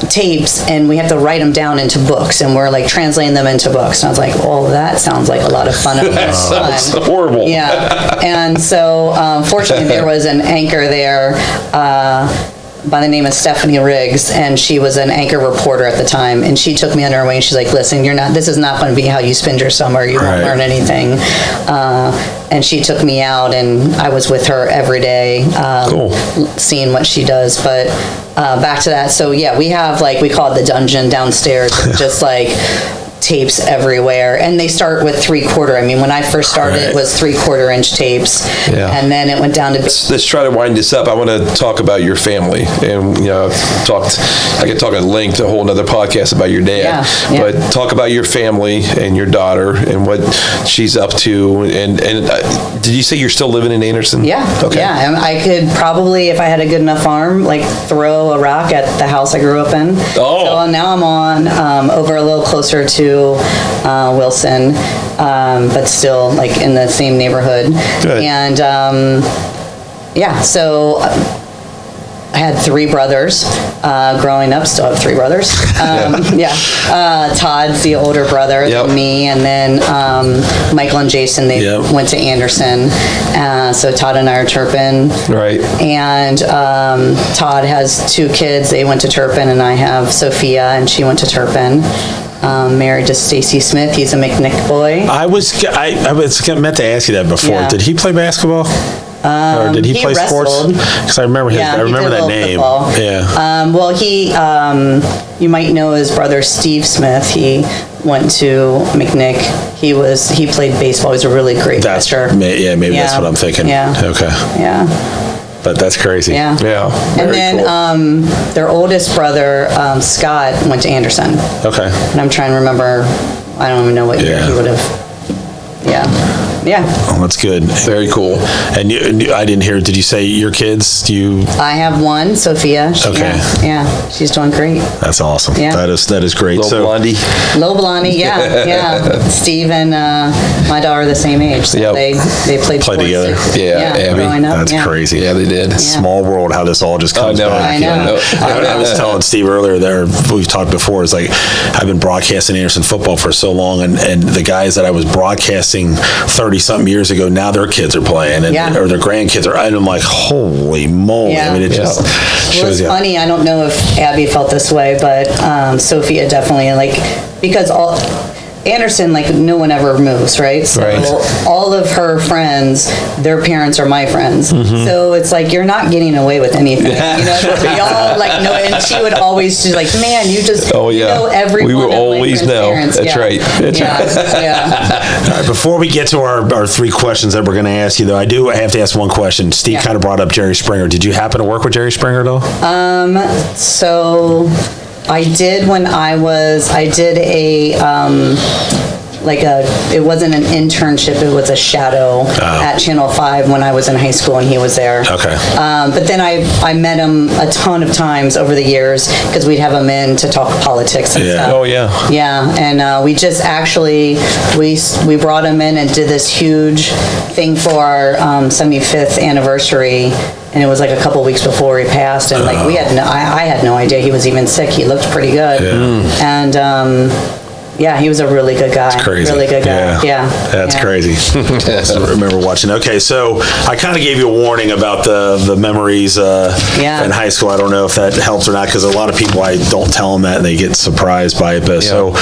tapes, and we have to write them down into books, and we're translating them into books. And I was like, oh, that sounds like a lot of fun. That sounds horrible. Yeah. And so fortunately there was an anchor there by the name of Stephanie Riggs, and she was an anchor reporter at the time, and she took me under her wing. She's like, listen, this is not going to be how you spend your summer. You won't learn anything. And she took me out, and I was with her every day, seeing what she does. But back to that. So we have we call it the dungeon downstairs, just tapes everywhere, and they start with 3/4. When I first started, it was 3/4 inch tapes, and then it went down to. Let's try to wind this up. I want to talk about your family, and I could talk at length a whole another podcast about your dad, but talk about your family and your daughter and what she's up to. And did you say you're still living in Anderson? Yeah. Okay. Yeah, I could probably, if I had a good enough arm, throw a rock at the house I grew up in. Oh. So now I'm on over a little closer to Wilson, but still in the same neighborhood. Good. And so I had 3 brothers growing up. Still have 3 brothers. Todd's the older brother than me, and then Michael and Jason, they went to Anderson. So Todd and I are Turpin. Right. And Todd has 2 kids. They went to Turpin, and I have Sophia, and she went to Turpin. Married to Stacy Smith. He's a McNick boy. I was meant to ask you that before. Yeah. Did he play basketball? Or did he play sports? Because I remember I remember that name. Football. Yeah. Well, you might know his brother Steve Smith. He went to McNick. He played baseball. He's a really great pitcher. Maybe that's what I'm thinking. Yeah. Okay. Yeah. But that's crazy. Yeah. Yeah. And then cool. Their oldest brother, Scott, went to Anderson. Okay. And I'm trying to remember, I don't even know what year he would have. Yeah. Yeah. Oh, that's good. Very cool. And I didn't hear, did you say your kids? I have one, Sophia. Okay. Yeah. She's doing great. That's awesome. Yeah. That is great. Little Blondie. Little Blondie, yeah. Steve and my daughter are the same age. So they played sports together. Yeah, Abby. Growing up. That's crazy. Yeah, they did. Small world, how this all just comes back. I know. I was telling Steve earlier there, we've talked before, it's like I've been broadcasting Anderson football for so long, and the guys that I was broadcasting 30-something years ago, now their kids are playing, or their grandkids are, and I'm like, holy moly. Yeah. I mean, it just shows you. It's funny, I don't know if Abby felt this way, but Sophia definitely, because Anderson, no one ever moves, right? So all of her friends, their parents are my friends. Mm-hmm. So it's you're not getting away with anything. We all know, and she would always just man, you just know everyone. We will always know. Parents. That's right. That's right. Yeah. All right, before we get to our three questions that we're going to ask you, though, I have to ask one question. Steve kind of brought up Jerry Springer. Did you happen to work with Jerry Springer at all? So I did I did it wasn't an internship, it was a shadow at Channel 5 when I was in high school and he was there. Okay. But then I met him a ton of times over the years because we'd have him in to talk politics and stuff. Oh, yeah. Yeah, and we just actually, we brought him in and did this huge thing for our 75th anniversary. And it was a couple weeks before he passed, and I had no idea he was even sick. He looked pretty good, and he was a really good guy. That's crazy. Really good guy. Yeah. That's crazy. I remember watching. Okay, so I kind of gave you a warning about the memories in high school. I don't know if that helps or not, because a lot of people, I don't tell them that and they get surprised by it. But so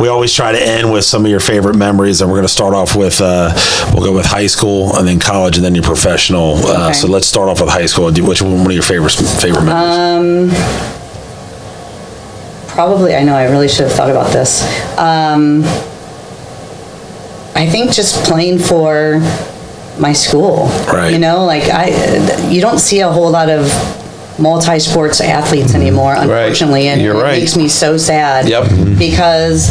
we always try to end with some of your favorite memories, and we're going to start off with we'll go with high school and then college and then your professional. Okay. So let's start off with high school. Which one of your favorite memories? Probably, I know, I really should have thought about this. I think just playing for my school. Right. You don't see a whole lot of multi-sports athletes anymore, unfortunately. And You're right. It makes me so sad. Yep. Because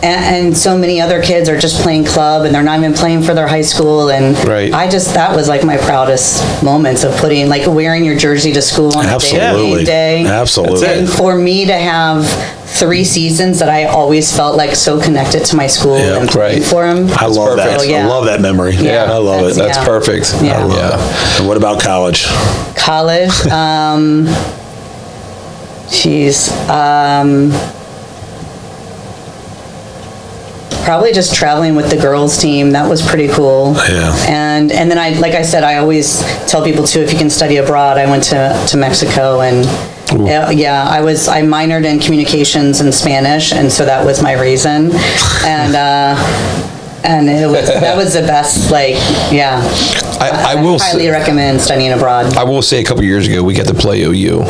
and so many other kids are just playing club and they're not even playing for their high school, and that was my proudest moments of putting wearing your jersey to school on the day. Absolutely. And for me to have 3 seasons that I always felt so connected to my school and playing for them. I love that. Yeah. I love that memory. Yeah, I love it. That's perfect. Yeah. And what about college? College, probably just traveling with the girls team. That was pretty cool. Yeah. And then I always tell people too, if you can study abroad. I went to Mexico, and I minored in communications and Spanish, and so that was my reason. And that was the best. I will highly recommend studying abroad. I will say, a couple years ago, we got to play OU,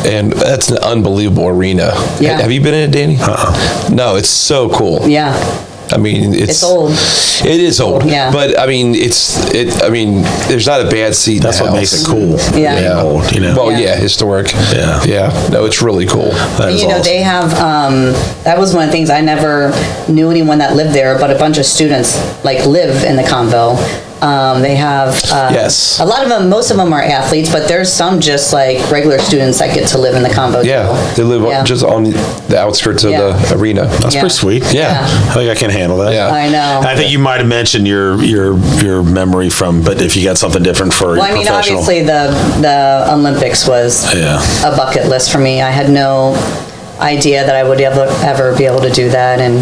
and that's an unbelievable arena. Yeah. Have you been in it, Danny? No, it's so cool. Yeah. I mean, it's old. It is old. Yeah. But I mean, there's not a bad seat. That's what makes it cool. Yeah. Old, Well, historic. Yeah. Yeah. No, it's really cool. That is awesome. They have. That was one of the things, I never knew anyone that lived there, but a bunch of students live in the Convo. They have a lot of them. Most of them are athletes, but there's some just regular students that get to live in the Convo. Yeah, they live just on the outskirts of the arena. That's pretty sweet. Yeah. I think I can handle that. Yeah. I know. I think you might have mentioned your memory from, but if you got something different for your professional. Obviously the Olympics was a bucket list for me. I had no idea that I would ever be able to do that, and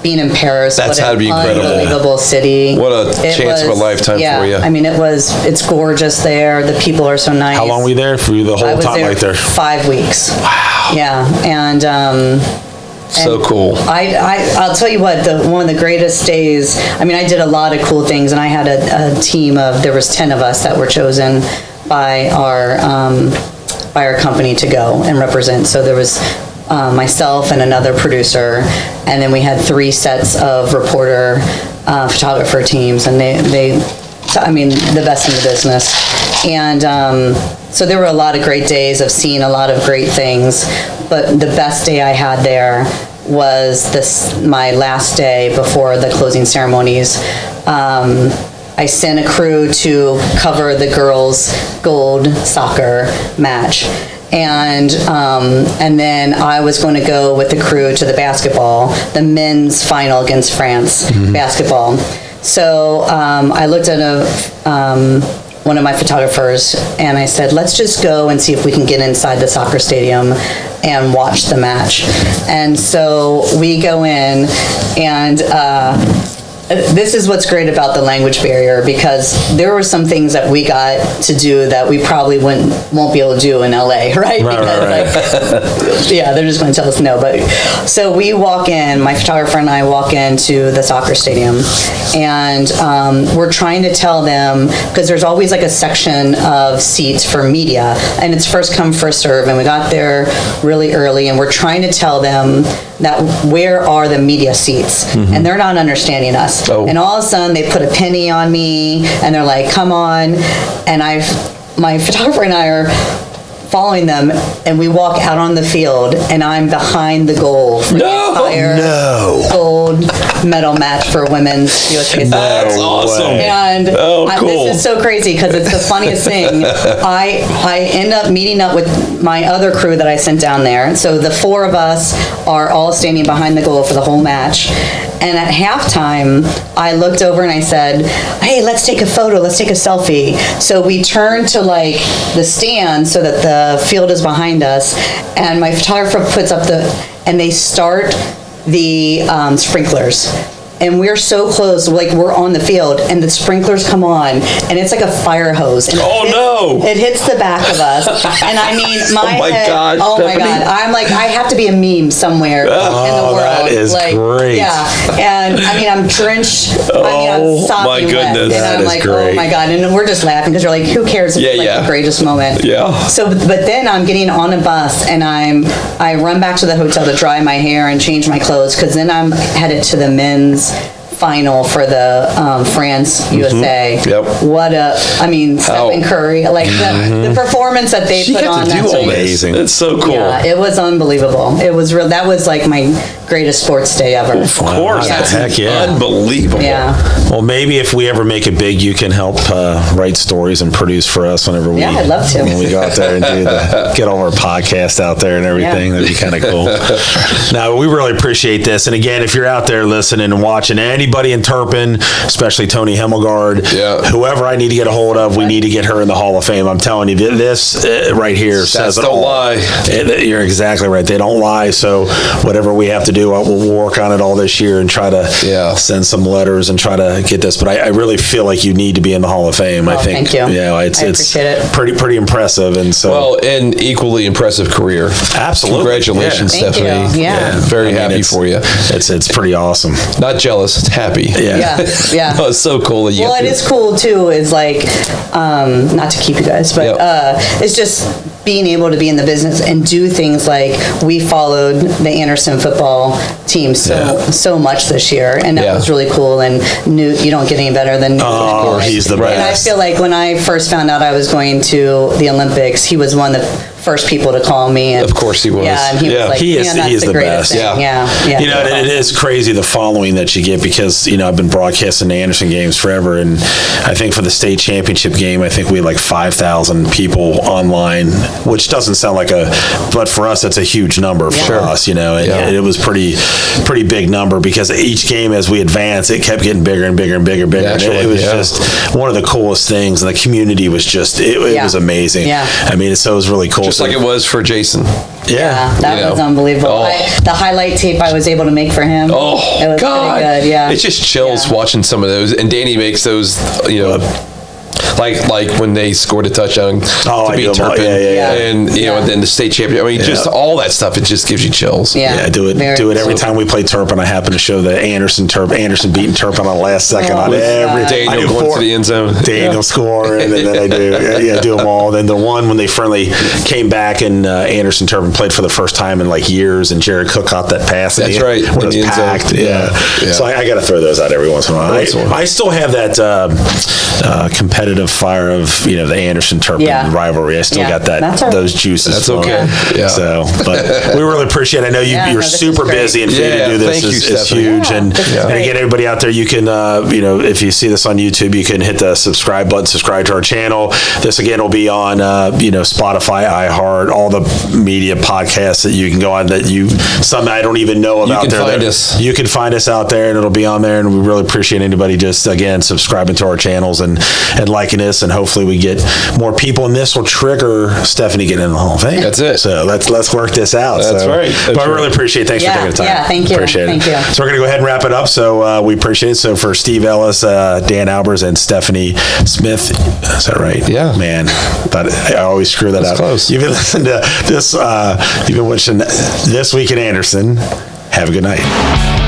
being in Paris, that's how to be incredible. Unbelievable city. What a chance of a lifetime for you. I mean, it's gorgeous there. The people are so nice. How long were you there? For the whole time there? 5 weeks. Wow. Yeah, and So cool. I'll tell you what, one of the greatest days, I mean, I did a lot of cool things, and I had a team there was 10 of us that were chosen by our company to go and represent. So there was myself and another producer, and then we had 3 sets of reporter, photographer teams, and they I mean, the best in the business. And so there were a lot of great days of seeing a lot of great things, but the best day I had there was my last day before the closing ceremonies. I sent a crew to cover the girls' gold soccer match. And then I was going to go with the crew to the basketball, the men's final against France, basketball. So I looked at one of my photographers, and I said, let's just go and see if we can get inside the soccer stadium and watch the match. And so we go in, and this is what's great about the language barrier, because there were some things that we got to do that we probably won't be able to do in LA, right? Because yeah, they're just going to tell us no. But so we walk in, my photographer and I walk into the soccer stadium, and we're trying to tell them, because there's always like a section of seats for media, and it's first come, first serve, and we got there really early, and we're trying to tell them that where are the media seats, and they're not understanding us. Oh. And all of a sudden they put a penny on me, and they're like, come on. And my photographer and I are following them, and we walk out on the field, and I'm behind the goal for the entire gold medal match for women's USA soccer. That's awesome. And cool. This is so crazy, because it's the funniest thing. I end up meeting up with my other crew that I sent down there. So the 4 of us are all standing behind the goal for the whole match. And at halftime, I looked over and I said, hey, let's take a photo, let's take a selfie. So we turned to like the stand so that the field is behind us, and my photographer puts up and they start the sprinklers. And we're so close, like we're on the field, and the sprinklers come on, and it's like a fire hose. And it hits the back of us. And I mean, my God, I'm like, I have to be a meme somewhere in the world. That is great. Yeah. And I mean, I'm drenched. I'm sopping wet. And I'm like, great. Oh my God. And we're just laughing, because you're like, who cares? It's like the greatest moment. Yeah. So, but then I'm getting on a bus, and I run back to the hotel to dry my hair and change my clothes, because then I'm headed to the men's final for the France USA. Yep. What Stephen Curry, like the performance that they put on. That's amazing. It's so cool. Yeah, it was unbelievable. It was real. That was like my greatest sports day ever. Of course. Yeah. Heck yeah. Unbelievable. Yeah. Well, maybe if we ever make it big, you can help write stories and produce for us whenever we. Yeah, I'd love to. When we go out there and get all our podcasts out there and everything, that'd be kind of cool. Now, we really appreciate this. And again, if you're out there listening and watching, anybody in Turpin, especially Tony Hemmelgard, whoever I need to get a hold of, we need to get her in the Hall of Fame. I'm telling you, this right here says it all. Don't lie. You're exactly right. They don't lie. So whatever we have to do, we'll work on it all this year and try to send some letters and try to get this. But I really feel like you need to be in the Hall of Fame. I think. Thank you. Yeah, it's appreciate it. pretty impressive, and so and equally impressive career. Absolutely. Congratulations, Stephanie. Thank you. Yeah. Very happy for you. It's pretty awesome. Not jealous. It's happy. Yeah. No, it's so cool that you. Well, it is cool too. Is like, not to keep you guys, but it's just being able to be in the business and do things like we followed the Anderson football team so much this year, and that was really cool. And you don't get any better than Newt. He's the best. And I feel like when I first found out I was going to the Olympics, he was one of the first people to call me. And, of course he was. Yeah, and he was like, he is the best. Yeah. You know, it is crazy the following that you get, because I've been broadcasting the Anderson games forever, and I think for the state championship game, I think we had like 5,000 people online, which doesn't sound like but for us it's a huge number for us, and it was pretty big number, because each game as we advanced, it kept getting bigger and bigger and bigger and bigger. Naturally, it was just one of the coolest things, and the community was just it was amazing. I mean, so it was really cool. Just like it was for Jason. That was unbelievable. The highlight tape I was able to make for him. Oh, it was God. pretty good. Yeah, it just chills watching some of those, and Danny makes those, like when they scored a touchdown to beat Turpin, and and then the state champion. I mean, just all that stuff. It just gives you chills. Yeah, do it every time we play Turpin. I happen to show the Anderson beating Turpin on the last second on every. Daniel going to the end zone. Daniel scoring, and then I do them all. Then the one when they finally came back and Anderson Turpin played for the first time in like years, and Jared Cook caught that pass. That's right. When it was packed. Yeah. So I got to throw those out every once in a while. I still have that competitive fire of the Anderson Turpin rivalry. I still got those juices. That's okay. Yeah. So, but we really appreciate it. I know you're super busy, and for you to do this is huge. And again, everybody out there, you can if you see this on YouTube, you can hit the subscribe button, subscribe to our channel. This again will be on Spotify, iHeart, all the media podcasts that you can go on that some I don't even know about. You can find us. You can find us out there, and it'll be on there. And we really appreciate anybody just again subscribing to our channels and liking us, and hopefully we get more people. And this will trigger Stephanie getting in the Hall of Fame. That's it. So let's work this out. That's right. But I really appreciate it. Thanks for taking the time. Yeah, thank you. Appreciate it. Thank you. So we're gonna go ahead and wrap it up. So we appreciate it. So for Steve Ellis, Dan Albers, and Stephanie Smith, is that right? Yeah. Man, but I always screw that up. Close. You've been listening to this. You've been watching This Week in Anderson. Have a good night.